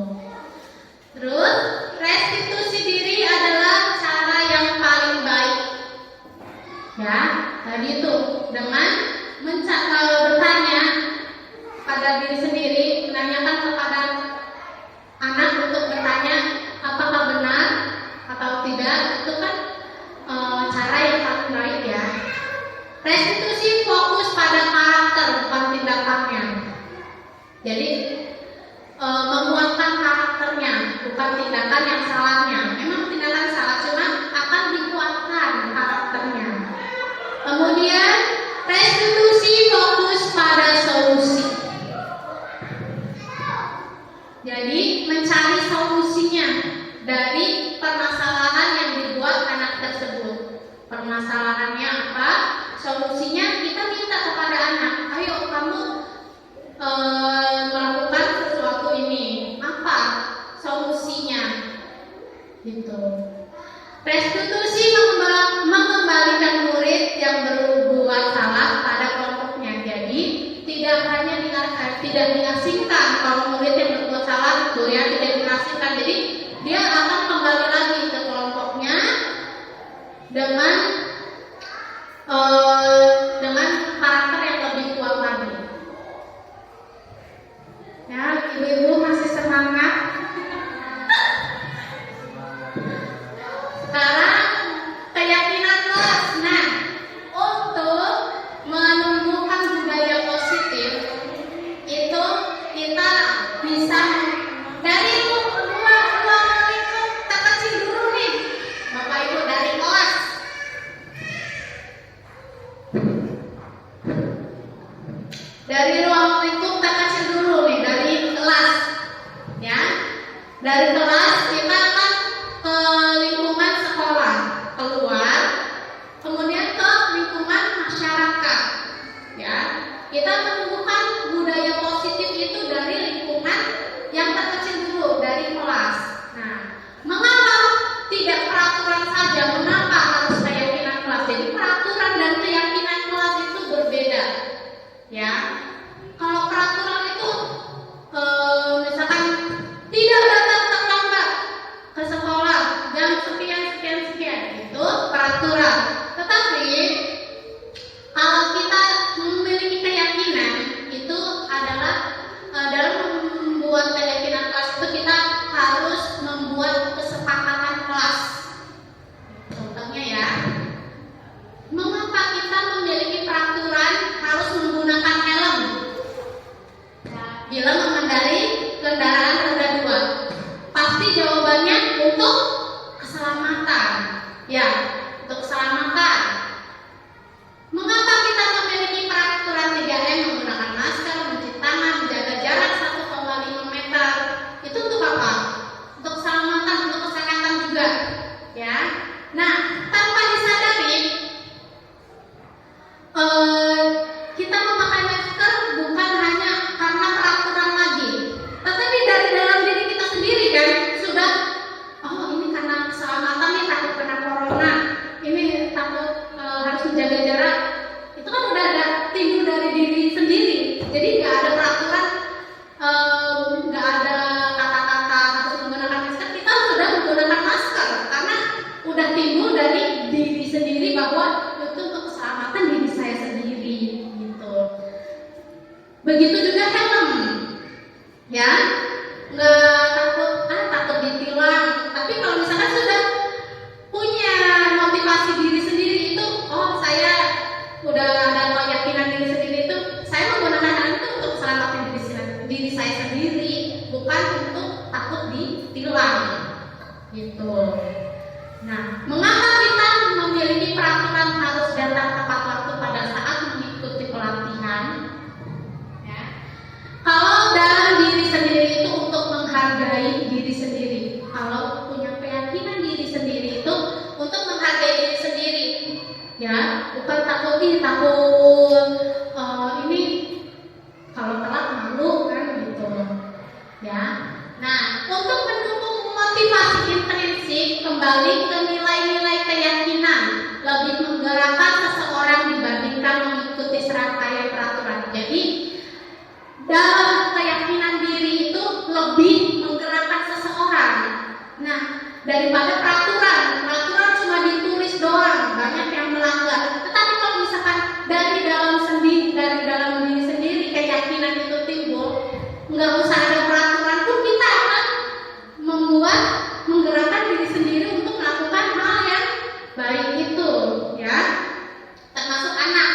Terus restitusi diri adalah cara yang paling baik. Ya, tadi itu dengan bertanya pada diri sendiri, menanyakan kepada anak untuk bertanya apakah benar atau tidak, itu kan cara yang paling baik ya. Restitusi fokus pada karakter bukan tindakannya. Jadi menguatkan karakternya bukan tindakan yang salahnya. Memang tindakan salah, cuma akan dikuatkan karakternya. Kemudian restitusi fokus pada solusi. Jadi mencari solusinya dari permasalahan yang dibuat anak tersebut. Permasalahannya apa? Solusinya kita minta kepada anak, ayo kamu melakukan sesuatu ini. Apa solusinya? Gitu. Restitusi mengembalikan murid yang berbuat salah pada kelompoknya. Jadi tidak diasingkan kalau murid yang berbuat salah itu ya, tidak diasingkan. Jadi dia akan kembali lagi ke kelompoknya dengan karakter yang lebih kuat lagi. bisa dari ruang lingkup terkecil dulu nih, Bapak Ibu, dari kelas. Dari ruang lingkup terkecil dulu nih, dari kelas, ya. Dari kelas kita akan ke lingkungan sekolah, keluar, kemudian ke lingkungan masyarakat, ya. Kita menumbuhkan budaya positif itu dari lingkungan yang terkecil dulu, dari kelas. Nah, mengapa tidak peraturan saja? Mengapa harus keyakinan kelas? Jadi peraturan dan keyakinan kelas itu berbeda, ya. Kalau peraturan itu misalkan tidak datang terlambat ke sekolah jam sekian sekian sekian, itu peraturan. Tetapi kalau kita memiliki keyakinan, itu adalah dalam membuat keyakinan kelas itu kita harus membuat kesepakatan kelas. Contohnya ya, mengapa kita memiliki peraturan harus menggunakan helm bila mengendarai kendaraan roda 2? Pasti jawabannya untuk keselamatan, ya, untuk keselamatan. Mengapa kita memiliki peraturan 3M, menggunakan masker, mencuci tangan, menjaga jarak 1,5 meter? Itu untuk apa? Untuk keselamatan, untuk kesehatan juga, ya. Nah, tanpa disadari, kita memakai masker bukan hanya karena peraturan lagi, tetapi dari dalam diri kita sendiri kan sudah, oh ini karena keselamatan nih, takut kena corona, ini takut harus menjaga jarak. Itu kan udah ada timbul dari diri sendiri. Jadi nggak ada peraturan, nggak ada kata-kata harus menggunakan masker, kita sudah menggunakan masker karena udah timbul dari diri sendiri bahwa itu untuk keselamatan diri saya sendiri, gitu. Begitu juga helm, ya, nggak takut ditilang. Tapi kalau misalkan sudah punya motivasi diri sendiri itu, oh saya udah ada keyakinan diri sendiri itu, saya menggunakan hal itu untuk keselamatan diri saya sendiri, bukan untuk takut ditilang, gitu. Nah, mengapa kita memiliki peraturan harus datang tepat waktu pada saat mengikuti pelatihan? Ya. Kalau dalam diri sendiri itu untuk menghargai diri sendiri, kalau punya keyakinan diri sendiri itu untuk menghargai diri sendiri, ya, bukan takut ini kalau telat malu kan, gitu, ya. Nah, untuk mendukung motivasi intrinsik, kembali ke nilai-nilai keyakinan, lebih menggerakkan seseorang dibandingkan mengikuti serangkaian peraturan. Jadi dalam keyakinan diri itu lebih menggerakkan seseorang. Nah, daripada peraturan cuma ditulis doang, banyak yang melanggar. Tetapi kalau misalkan dari dalam diri sendiri keyakinan itu timbul, nggak usah ada peraturan pun kita akan menggerakkan diri sendiri untuk melakukan hal yang baik itu, ya, termasuk anak.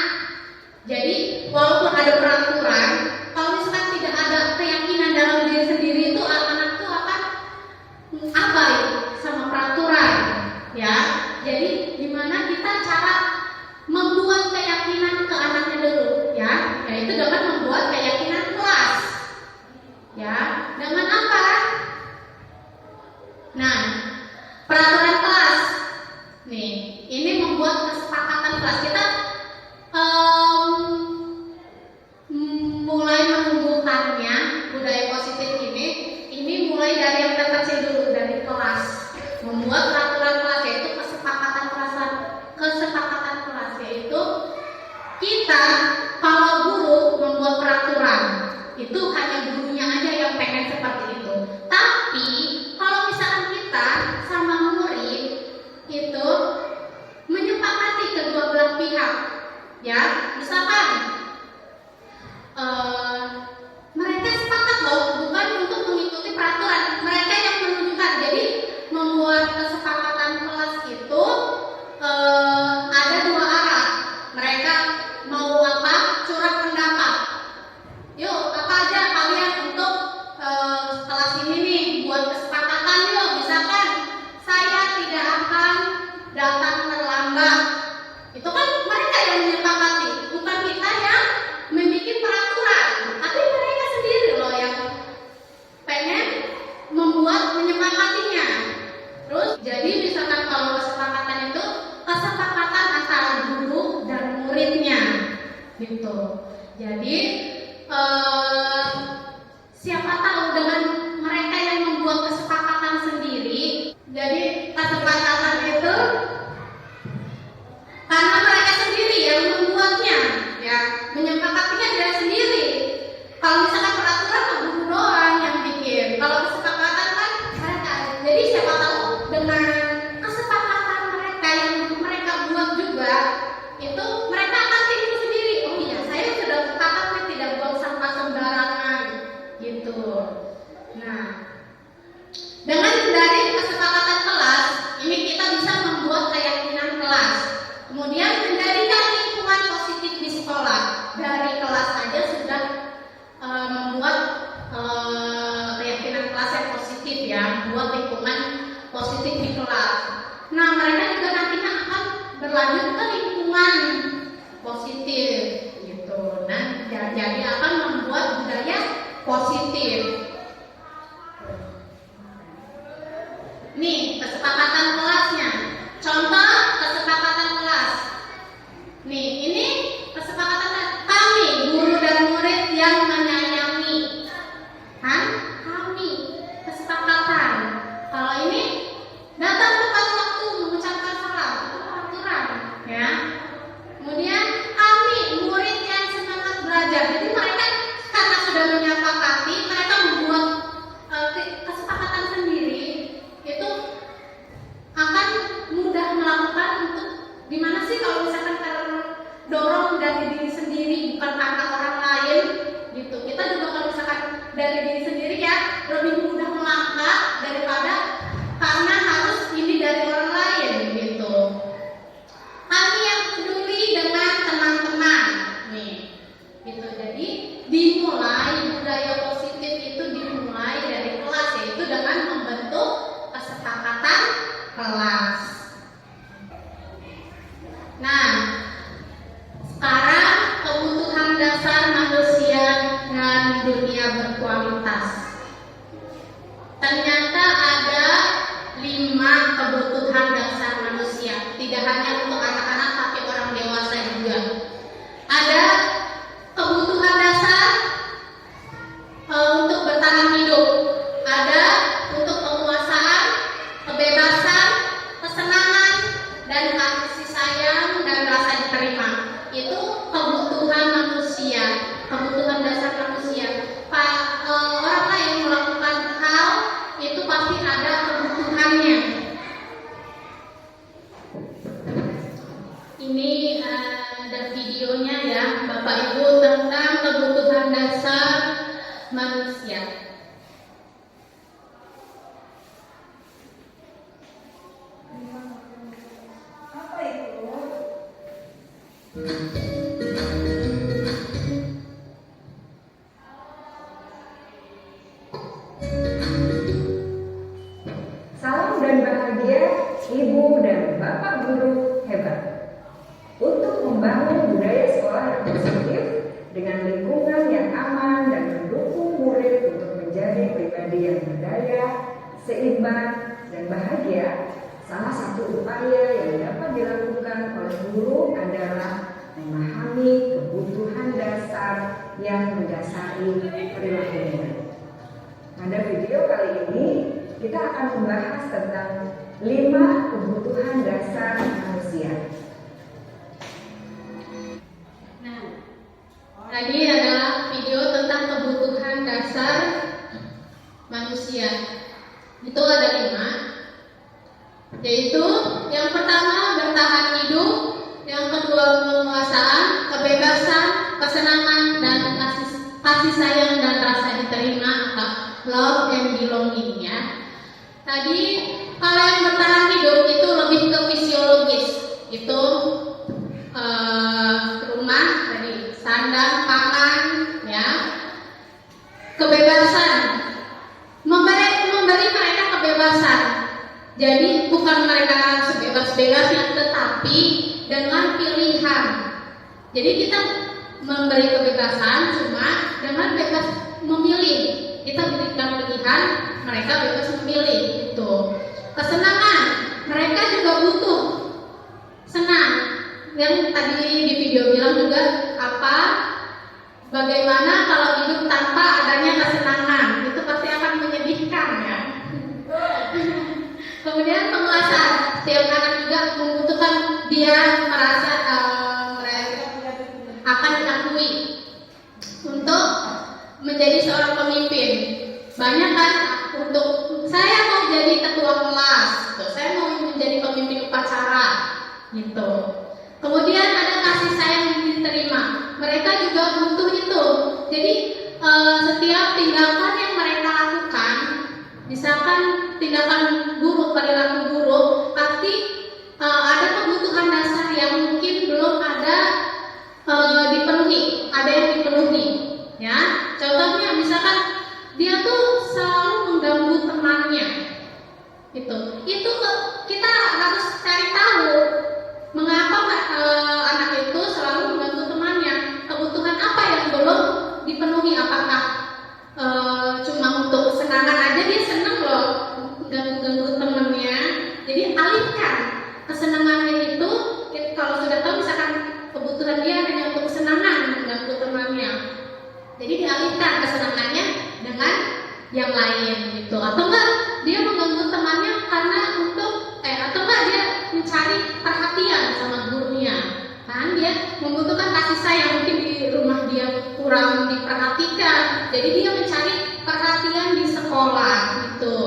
Jadi walaupun ada peraturan, kalau misalkan tidak ada keyakinan dalam diri sendiri itu, anak itu akan abai sama peraturan, ya. Jadi gimana kita cara membuat keyakinan ke anaknya dulu, ya, yaitu dengan membuat keyakinan kelas, ya. siapa tahu dengan mereka yang membuat kesepakatan sendiri. Jadi kesepakatan itu karena mereka sendiri yang membuatnya, ya, menyepakatinya dia sendiri. Kalau misalkan peraturan guru doang yang bikin, kalau kesepakatan kan mereka. Jadi siapa tahu dengan kesepakatan mereka yang mereka buat juga, itu mereka akan timbul sendiri. Oh iya, saya sudah sepakat tidak buang sampah sembarangan, gitu. Nah, dengan dari kesepakatan kelas ini kita bisa membuat keyakinan kelas. Kemudian menjadikan lingkungan positif di sekolah. Dari kelas saja sudah membuat keyakinan kelas yang positif, ya, membuat lingkungan positif di kelas. Nah, mereka juga nantinya akan berlanjut ke lingkungan positif, gitu. Nah, jadi akan membuat budaya positif. Nih, kesepakatan kelasnya. Contoh kesepakatan kelas. Nih, ini kesepakatan kami, guru dan murid yang menyayangi. Kan? Kami. Kesepakatan. Kalau ini datang tepat waktu mengucapkan salam, itu peraturan, ya. Kemudian kami, murid yang semangat belajar. Jadi mereka karena sudah menyepakati, mereka membuat kesepakatan sendiri. Itu akan mudah melakukan untuk gimana sih kalau misalkan terdorong dari diri sendiri bukan karena orang lain, gitu. Kita juga kalau misalkan dari diri sendiri, ya, lebih mudah melangkah daripada karena harus ini dari orang lain, gitu. Kami yang peduli dengan teman-teman, nih, gitu. Jadi dimulai budaya positif itu dimulai dari kelas, yaitu dengan membentuk kesepakatan kelas. Nah, sekarang kebutuhan dasar manusia dan dunia berkualitas. Ternyata ada 5 kebutuhan dasar manusia. Tidak hanya untuk anak-anak, tapi orang dewasa juga. Ada kebutuhan dasar untuk bertahan hidup. Ada untuk penguasaan, kebebasan, kesenangan, dan kasih sayang dan rasa diterima. Itu kebutuhan manusia, kebutuhan dasar manusia. Orang lain melakukan hal itu pasti ada kebutuhannya. Ini ada videonya, ya, Bapak Ibu, tentang kebutuhan dasar manusia. Apa itu? Salam dan bahagia Ibu dan Bapak guru hebat. Untuk membangun budaya sekolah yang positif dengan lingkungan yang aman dan mendukung murid untuk menjadi pribadi yang berdaya, seimbang, dan bahagia, salah satu upaya yang dapat dilakukan oleh guru adalah memahami kebutuhan dasar yang mendasari perilaku murid. Pada video kali ini, kita akan membahas tentang 5 kebutuhan dasar manusia. Nah, tadi adalah video tentang kebutuhan dasar manusia. Itu ada 5, yaitu yang pertama bertahan hidup, yang kedua penguasaan, kebebasan, kesenangan, dan kasih sayang dan rasa diterima atau love and belonging, ya. Tadi kalau yang bertahan hidup itu lebih ke fisiologis, itu rumah, tadi sandang, pangan, ya. Kebebasan, memberi mereka kebebasan. Jadi bukan mereka sebebas-bebasnya, tetapi dengan pilihan. Jadi kita memberi kebebasan cuma dengan bebas memilih. Kita berikan pilihan, mereka bebas memilih. Itu. Kesenangan, mereka juga butuh senang. Yang tadi di video bilang juga bagaimana kalau hidup tanpa adanya kesenangan. dia merasa akan diakui untuk menjadi seorang pemimpin. Banyak kan untuk saya mau jadi ketua kelas, gitu. Saya mau menjadi pemimpin upacara, gitu. Kemudian ada kasih sayang yang diterima. Mereka juga butuh itu. Jadi setiap tindakan yang mereka lakukan, misalkan tindakan buruk, perilaku buruk, pasti ada kebutuhan dasar yang mungkin belum ada dipenuhi, ada yang dipenuhi, ya. Contohnya misalkan dia tuh selalu mengganggu temannya, itu kita harus cari tahu mengapa anak itu selalu mengganggu temannya, kebutuhan apa yang belum dipenuhi, apakah cuma untuk kesenangan aja dia seneng loh ganggu temannya, jadi alihkan kesenangannya itu. Kalau sudah tahu misalkan kebutuhan dia hanya untuk kesenangan mengganggu temannya, jadi dialihkan kesenangannya dengan yang lain gitu. Atau enggak dia mengganggu temannya karena untuk atau enggak dia mencari perhatian sama gurunya, kan dia membutuhkan kasih sayang, mungkin di rumah dia kurang diperhatikan, jadi dia mencari perhatian di sekolah gitu.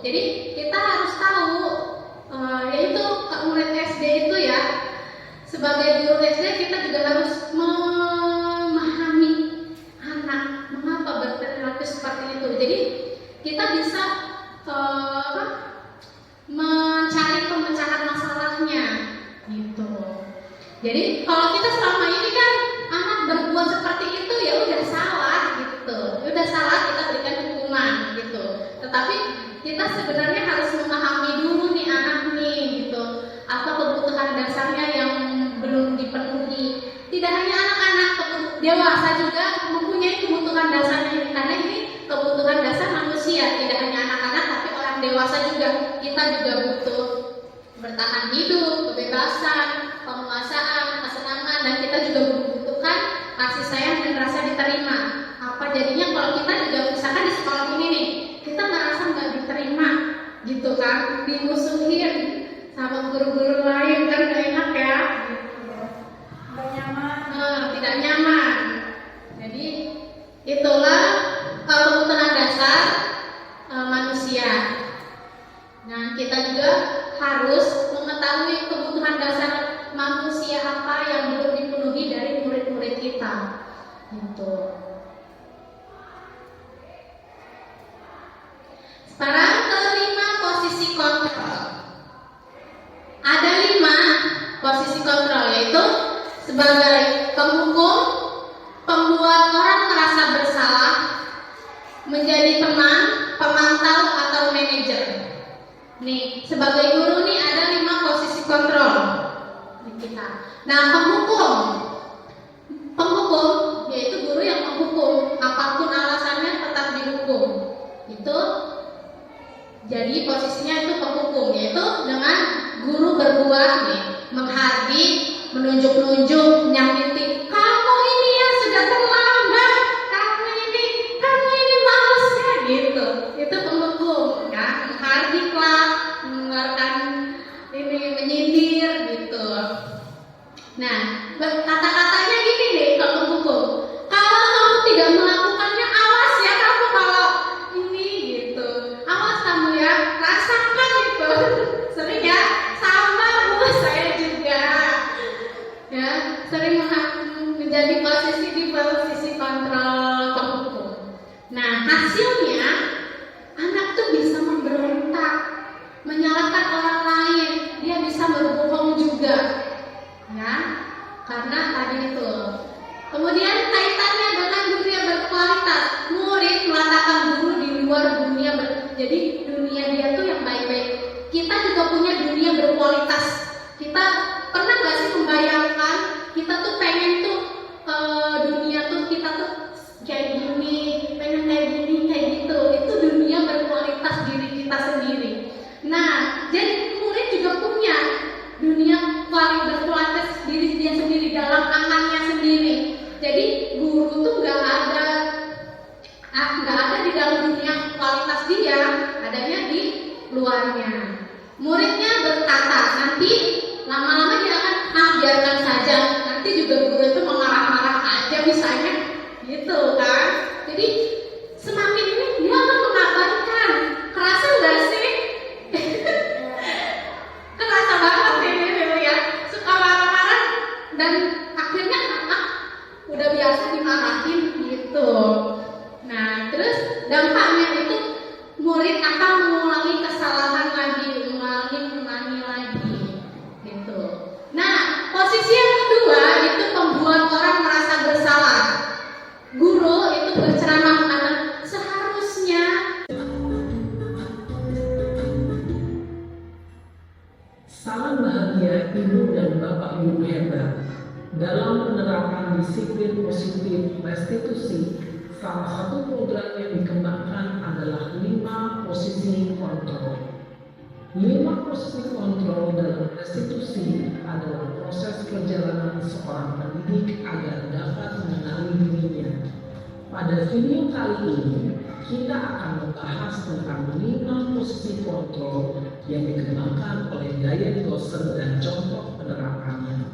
Jadi kita harus tahu yaitu murid SD itu ya, sebagai guru SD kita juga harus memahami anak mengapa berperilaku seperti itu. Jadi kita bisa mencari pemecahan masalahnya gitu. Jadi kalau kita selama ini kan anak berbuat seperti itu ya udah salah gitu, udah salah kita berikan hukuman gitu. Tetapi kita sebenarnya harus memahami dulu nih anak nih gitu, apa kebutuhan dasarnya yang belum dipenuhi. Tidak hanya anak-anak, dewasa juga mempunyai kebutuhan dasarnya, karena ini kebutuhan dasar manusia. Tidak hanya anak-anak, tapi orang dewasa juga. Kita juga butuh bertahan hidup, kebebasan, penguasaan, kesenangan, dan kita juga membutuhkan kasih sayang dan rasa diterima. Apa jadinya kalau kita juga misalkan di sekolah ini nih, kita merasa nggak diterima, gitu kan, dimusuhin sama guru-guru lain, kan nggak enak ya. Tidak nyaman. Jadi itulah kebutuhan dasar manusia. Nah, kita juga harus mengetahui kebutuhan dasar manusia apa yang belum dipenuhi dari murid-murid kita. Gitu. Sekarang kelima, posisi kontrol. Ada 5 posisi kontrol, yaitu sebagai penghukum, pembuat orang merasa bersalah, menjadi teman, pemantau, atau manajer. Nih, sebagai guru nih ada 5 posisi kontrol di kita. Nah, penghukum yaitu guru yang menghukum, apapun alasannya tetap dihukum. Itu jadi posisinya itu penghukum, yaitu dengan guru berbuat nih, menghardik, menunjuk-nunjuk, nyakiti, kamu ini ya sudah terlambat, kamu ini males ya, gitu. Itu penghukum, ya, menghardik lah, mengeluarkan ini, menyindir, gitu. Nah, kata-katanya gini deh kalau penghukum, kalau kamu tidak melakukannya, awas ya kamu kalau ini, gitu. Awas kamu ya, rasakan gitu. Sering ya, sama bu, saya juga. Ya, sering menjadi di posisi kontrol penghukum. Nah, hasilnya anak tuh bisa memberontak, menyalahkan orang lain, dia bisa berbohong juga, ya, karena tadi itu. Kemudian kaitannya dengan dunia berkualitas, murid meletakkan guru di luar dunia jadi dunia dia tuh yang baik-baik. Kita juga punya dunia berkualitas. Kita pernah nggak sih membayangkan kita tuh pengen tuh dunia tuh kita tuh kayak gini, pengen kayak gini, kayak gitu. Itu dunia berkualitas diri kita sendiri. Nah, jadi murid juga punya dunia berkualitas diri dia sendiri dalam angannya sendiri. Jadi guru tuh nggak ada di dalam dunia kualitas dia, adanya di luarnya. Muridnya berkata, nanti lama-lama dia akan Terus dampaknya itu murid akan mengulangi kesalahan lagi, mengulangi lagi gitu. Nah, posisi yang kedua itu membuat orang merasa bersalah. Guru itu berceramah mengatakan seharusnya Salam bahagia ibu dan bapak guru hebat. Dalam penerapan disiplin positif restitusi, salah satu program yang dikembangkan adalah 5 posisi kontrol. 5 posisi kontrol dalam restitusi adalah proses perjalanan seorang pendidik agar dapat mengenali dirinya. Pada video kali ini, kita akan membahas tentang 5 posisi kontrol yang dikembangkan oleh Diane Gosser dan contoh penerapannya.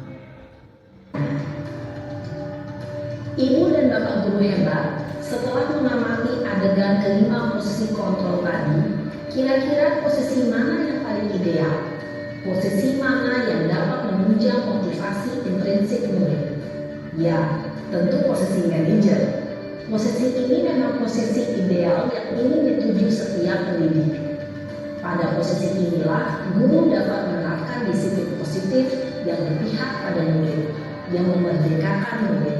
Ibu dan bapak guru hebat, setelah mengamati adegan kelima posisi kontrol tadi, kira-kira posisi mana yang paling ideal? Posisi mana yang dapat menunjang motivasi intrinsik murid? Ya, tentu posisi manajer. Posisi ini memang posisi ideal yang ingin dituju setiap pendidik. Pada posisi inilah, guru dapat menerapkan disiplin positif yang berpihak pada murid, yang memerdekakan murid.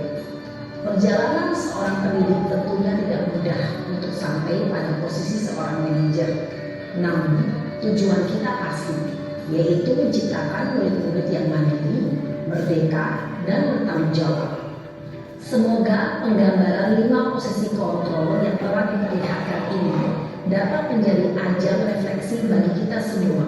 Perjalanan seorang pendidik tentunya tidak mudah untuk sampai pada posisi seorang manajer. Namun, tujuan kita pasti, yaitu menciptakan murid-murid yang mandiri, merdeka, dan bertanggung jawab. Semoga penggambaran 5 posisi kontrol yang telah diperlihatkan ini dapat menjadi ajang refleksi bagi kita semua.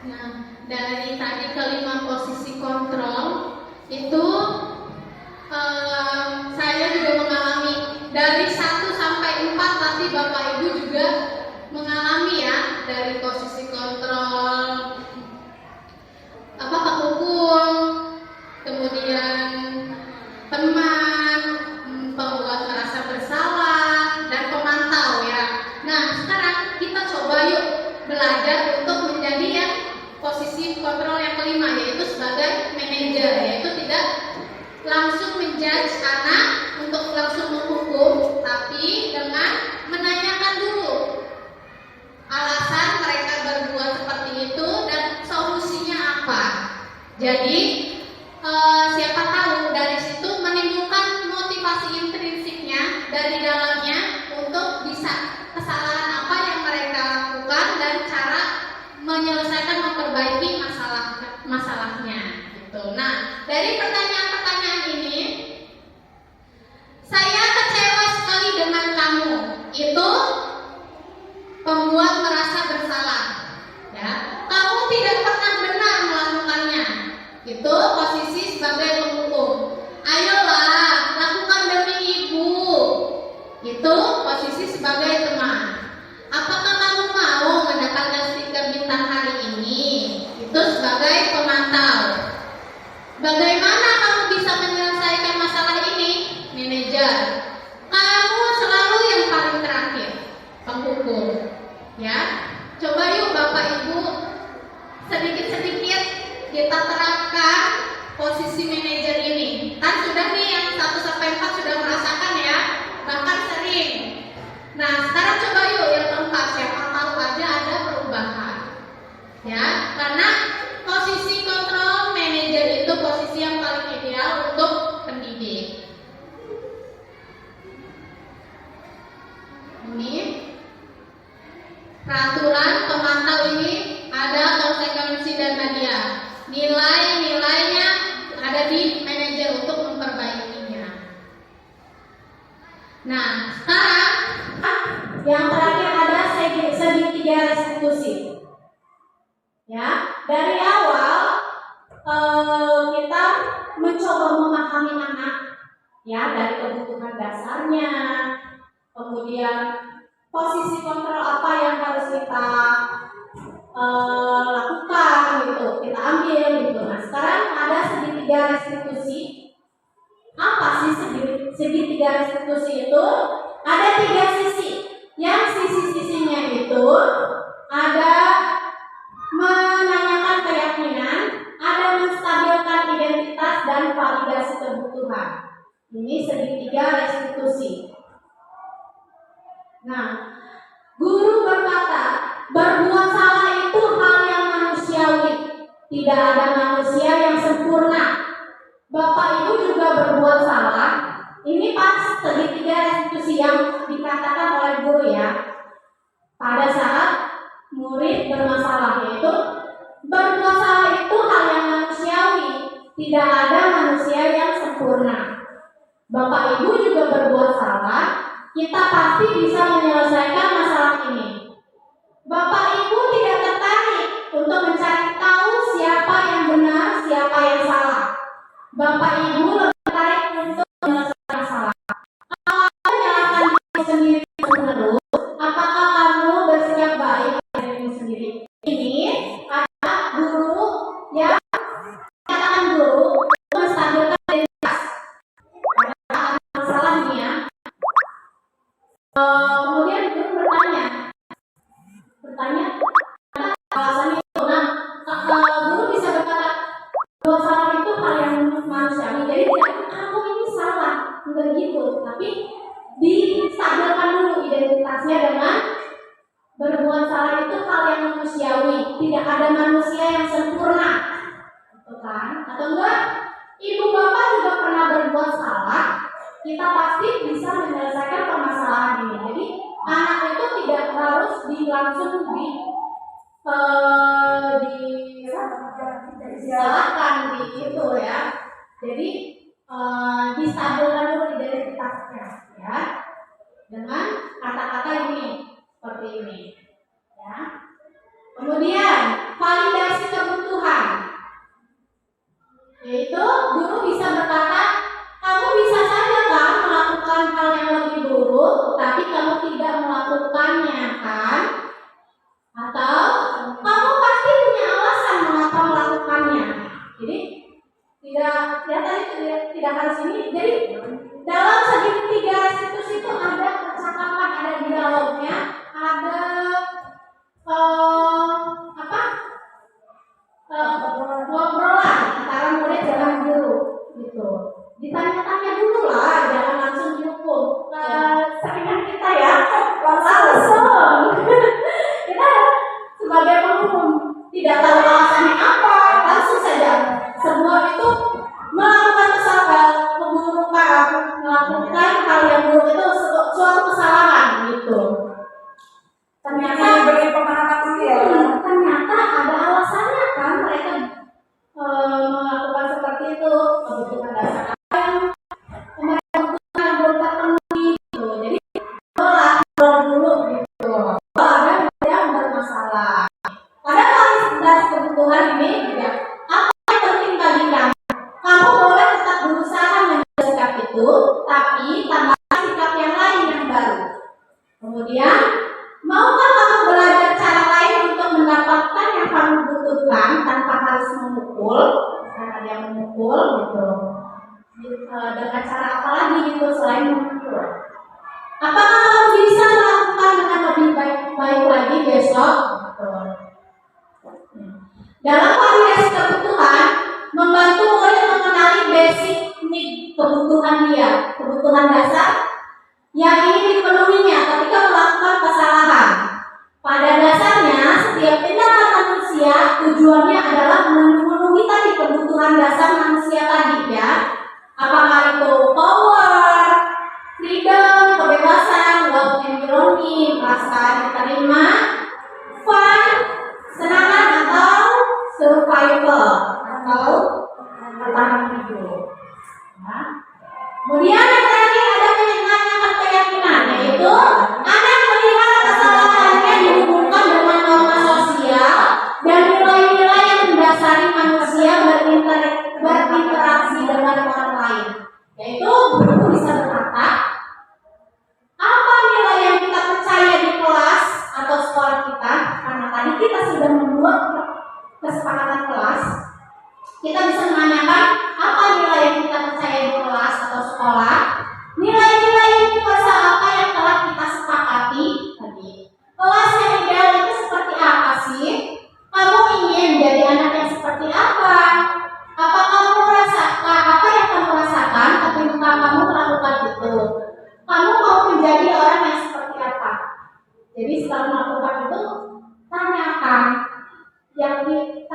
Nah, dari tadi kelima posisi kontrol itu saya juga mengalami dari 1 sampai 4 tadi Bapak Ibu juga mengalami ya, dari posisi kontrol kepukul, kemudian teman, pembuat merasa bersalah, dan pemantau ya. Nah, sekarang kita coba yuk belajar untuk menjadi yang posisi kontrol yang kelima, yaitu sebagai manajer, yaitu tidak langsung menjudge anak untuk langsung menghukum, tapi dengan menanyakan dulu alasan mereka berbuat seperti itu dan solusinya apa. Jadi siapa tahu dari situ menimbulkan motivasi intrinsiknya dari dalamnya untuk bisa kesalahan apa yang mereka lakukan dan cara menyelesaikan, memperbaiki masalahnya gitu. Nah, dari pertanyaan-pertanyaan ini saya kecewa sekali dengan kamu. Itu pembuat merasa bersalah. Ya, kamu tidak pernah benar melakukannya. Itu posisi sebagai penghukum. Ayolah, lakukan demi ibu. Itu posisi sebagai teman. Apakah kamu mau mendapatkan stiker bintang hari ini? Itu sebagai pemantau. Bagaimana kamu bisa menyelesaikan masalah ini? Manajer. Kamu selalu yang paling terakhir, penghukum. Ya, coba yuk Bapak Ibu sedikit-sedikit kita terapkan posisi manajer ini. Kan sudah nih yang 1 sampai 4 sudah merasakan ya, bahkan sering. Nah, sekarang coba yuk yang keempat, siapa tahu aja ada perubahan. Ya, karena posisi kontrol manajer itu posisi yang paling ideal untuk pendidik. Ini peraturan pemantau ini ada konsekuensi dan hadiah. Nilai-nilainya ada di manajer untuk memperbaikinya. Nah, sekarang yang terakhir ada segitiga restitusi. Ya, dari awal kita mencoba memahami anak, ya, dari kebutuhan dasarnya, kemudian posisi kontrol apa yang harus kita lakukan gitu, kita ambil gitu. Nah, sekarang ada segitiga restitusi. Apa sih segitiga restitusi itu? Ada 3 sisi. Yang sisi-sisinya itu ada kebutuhan. Ini segitiga restitusi. Nah, guru berkata, berbuat salah itu hal yang manusiawi. Tidak ada manusia yang sempurna. Bapak Ibu juga berbuat salah. Ini pas segitiga restitusi yang dikatakan oleh guru ya. Pada saat murid bermasalah, yaitu berbuat salah itu hal yang manusiawi. Tidak ada manusia yang sempurna. Bapak Ibu juga berbuat salah. Kita pasti bisa menyelesaikan masalah ini. Bapak Ibu tidak tertarik untuk mencari tahu siapa yang benar, siapa yang salah. Bapak Ibu lebih tertarik untuk menyelesaikan masalah. Kalau menyalahkan diri sendiri terus, apakah kamu bersikap baik pada diri sendiri? Ini adalah guru yang katakan guru menstabilkan identitas. Ada masalahnya. Kemudian guru bertanya, alasannya itu. Nah, guru bisa berkata bahwa salah itu hal yang manusiawi. Jadi tidak kamu ini salah, enggak gitu. Tapi distabilkan dulu identitasnya dengan berbuat salah itu hal yang manusiawi. Tidak ada manusia yang sempurna, gitu kan? Atau enggak? Ibu bapak juga pernah berbuat salah. Kita pasti bisa menyelesaikan permasalahan ini. Jadi anak itu tidak harus langsung disalahkan di itu ya. Jadi distabilkan dulu identitasnya ya dengan kata-kata ini seperti ini ya. Kemudian validasi kebutuhan, yaitu guru bisa berkata, kamu bisa saja kan melakukan hal yang lebih buruk, tapi kamu tidak melakukannya kan? Atau kamu pasti punya alasan mengapa melakukannya. Jadi tidak harus ini. Jadi dalam segitiga restitusi itu ada percakapan, ada dialognya, ada ngobrolan antara murid dengan guru gitu. Ditanya-tanya dulu lah, jangan langsung dihukum. Seringan kita ya, langsung. Kita sebagai penghukum tidak tahu alasannya apa, langsung saja. Semua itu melakukan kesalahan, melakukan hal yang buruk itu suatu kesalahan gitu. Ternyata beri pemahaman dulu ya. Ternyata ada alasannya kan mereka melakukan seperti itu, kebutuhan dasar mereka butuhkan yang belum terpenuhi gitu. Jadi dulu gitu. Ada yang bermasalah. Pada validasi kebutuhan ini juga apa yang penting bagi kamu? Kamu boleh tetap berusaha menjaga sikap itu, tapi tambahkan sikap yang lain yang baru. Kemudian, maukah kamu belajar cara lain untuk mendapatkan yang kamu butuhkan tanpa harus memukul? Karena dia memukul gitu. Dengan cara apa lagi gitu selain memukul? Apakah kamu bisa melakukan dengan lebih baik lagi besok? Gitu. Dalam validasi kebutuhan, membantu murid mengenali basic need kebutuhan dia, kebutuhan dasar yang ingin dipenuhinya ketika melakukan kesalahan. Pada dasarnya, setiap tindakan manusia tujuannya adalah memenuhi tadi kebutuhan dasar manusia tadi ya. Apakah itu power, freedom, kebebasan, love and belonging, perasaan diterima, fun, senangan atau survival atau bertahan hidup. Nah. Kemudian yang terakhir ada keyakinan, yaitu anak melihat kesalahannya dihubungkan dengan norma sosial dan nilai-nilai yang mendasari manusia berinteraksi dengan orang lain. Yaitu guru bisa berkata, apa nilai yang kita percaya di kelas atau sekolah kita? Karena tadi kita sudah membuat kesepakatan kelas, kita bisa menanyakan apa nilai yang kita percaya di kelas atau sekolah. Nilai-nilai universal apa yang telah kita sepakati tadi? Kelas yang ideal itu seperti apa sih? Kamu ingin jadi anak yang seperti apa? Apa yang kamu rasakan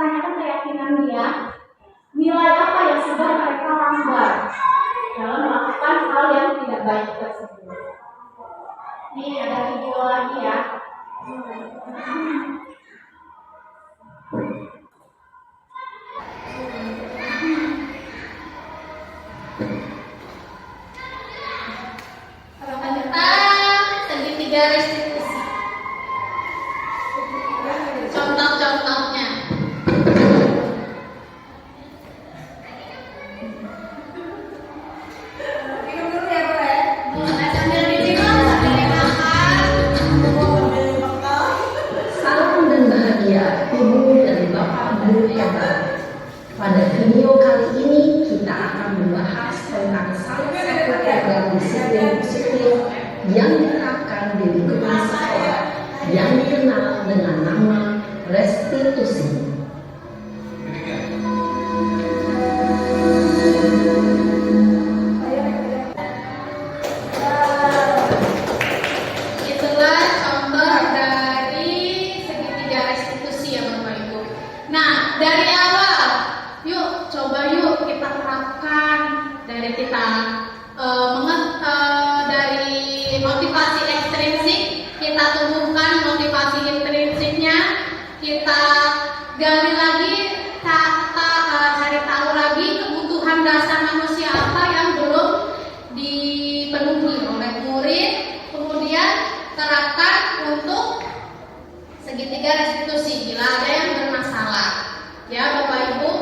menanyakan keyakinan dia, nilai apa yang sudah mereka langgar dalam melakukan hal yang tidak baik tersebut. Ini ada video lagi ya. Tentang segitiga restitusi. Contoh-contohnya. Minum dulu ya, Bu ya. Boleh sambil diminum, sambil dimakan. Salam dan bahagia Ibu dan Bapak Guru hebat. Pada video kali ini kita akan membahas tentang salah satu program disiplin positif yang diterapkan di lingkungan sekolah yang dikenal dengan nama restitusi. Itulah contoh dari segitiga restitusi ya Bapak Ibu. Nah, dari awal, yuk coba yuk kita terapkan dari kita dari motivasi ekstrinsik, kita tumbuhkan motivasi intrinsiknya, kita gali lagi, cari tahu lagi kebutuhan dasar manusia apa yang belum dipenuhi oleh murid, kemudian terapkan untuk segitiga restitusi bila ada yang bermasalah ya Bapak Ibu.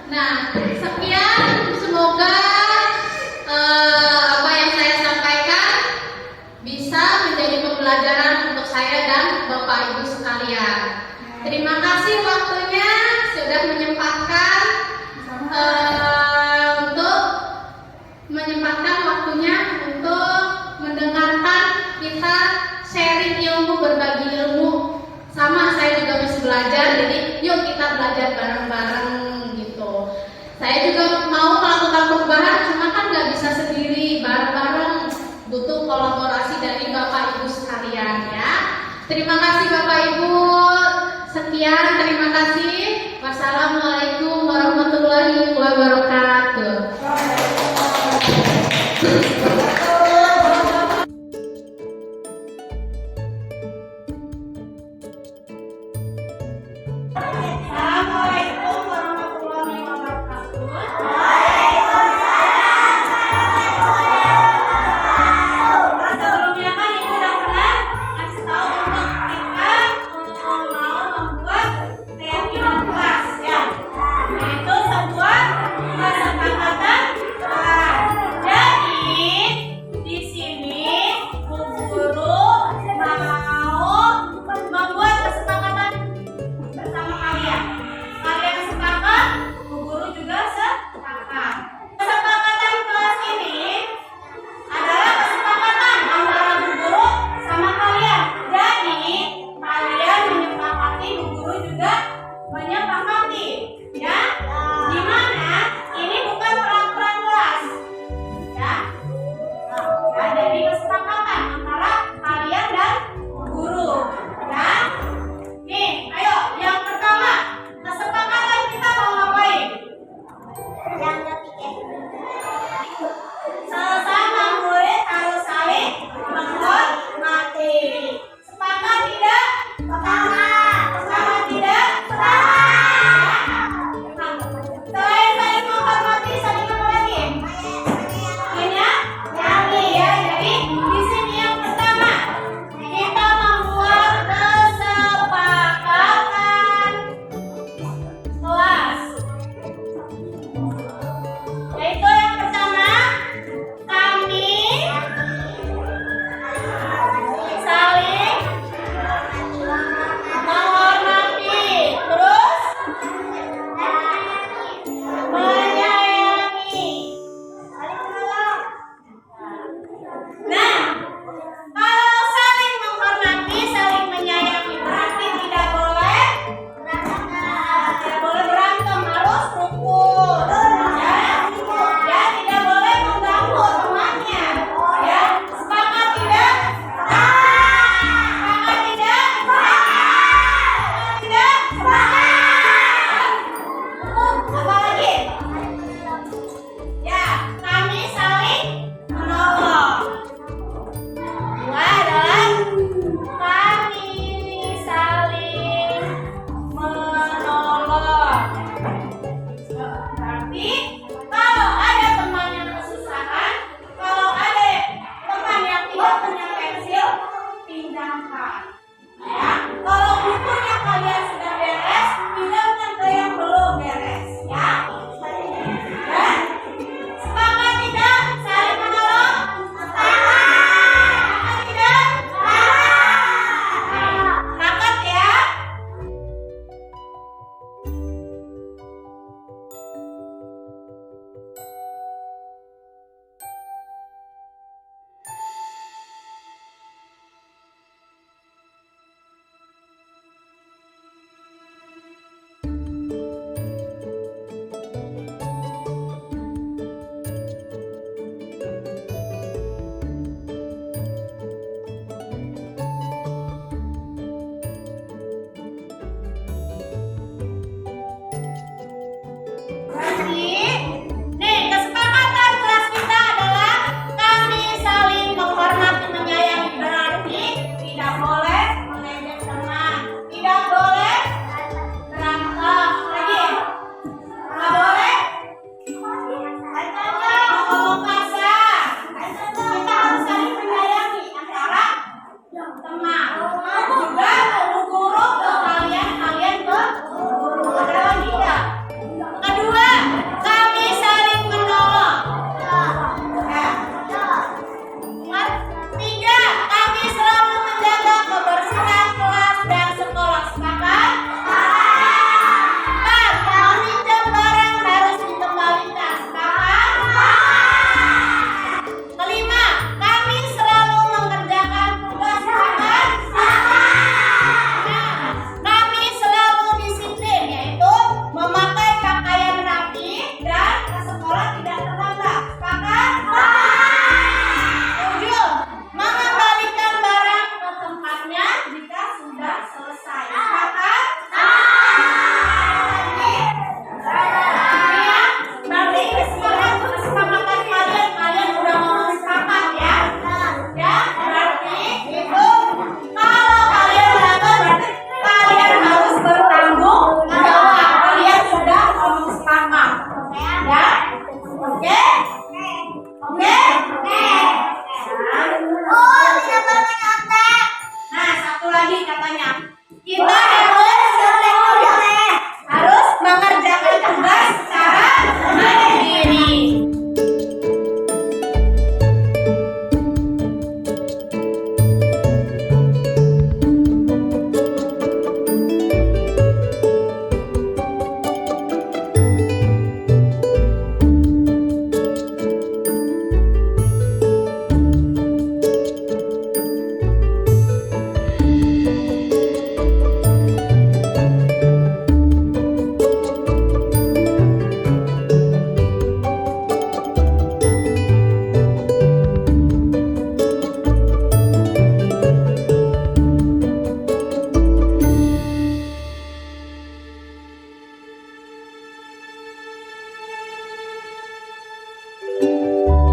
Nah, sekian, semoga apa yang saya sampaikan bisa menjadi pembelajaran untuk saya dan Bapak Ibu sekalian. Terima kasih waktunya sudah menyempatkan waktunya untuk mendengarkan kita sharing ilmu, berbagi ilmu. Sama saya juga masih belajar, jadi yuk kita belajar bareng.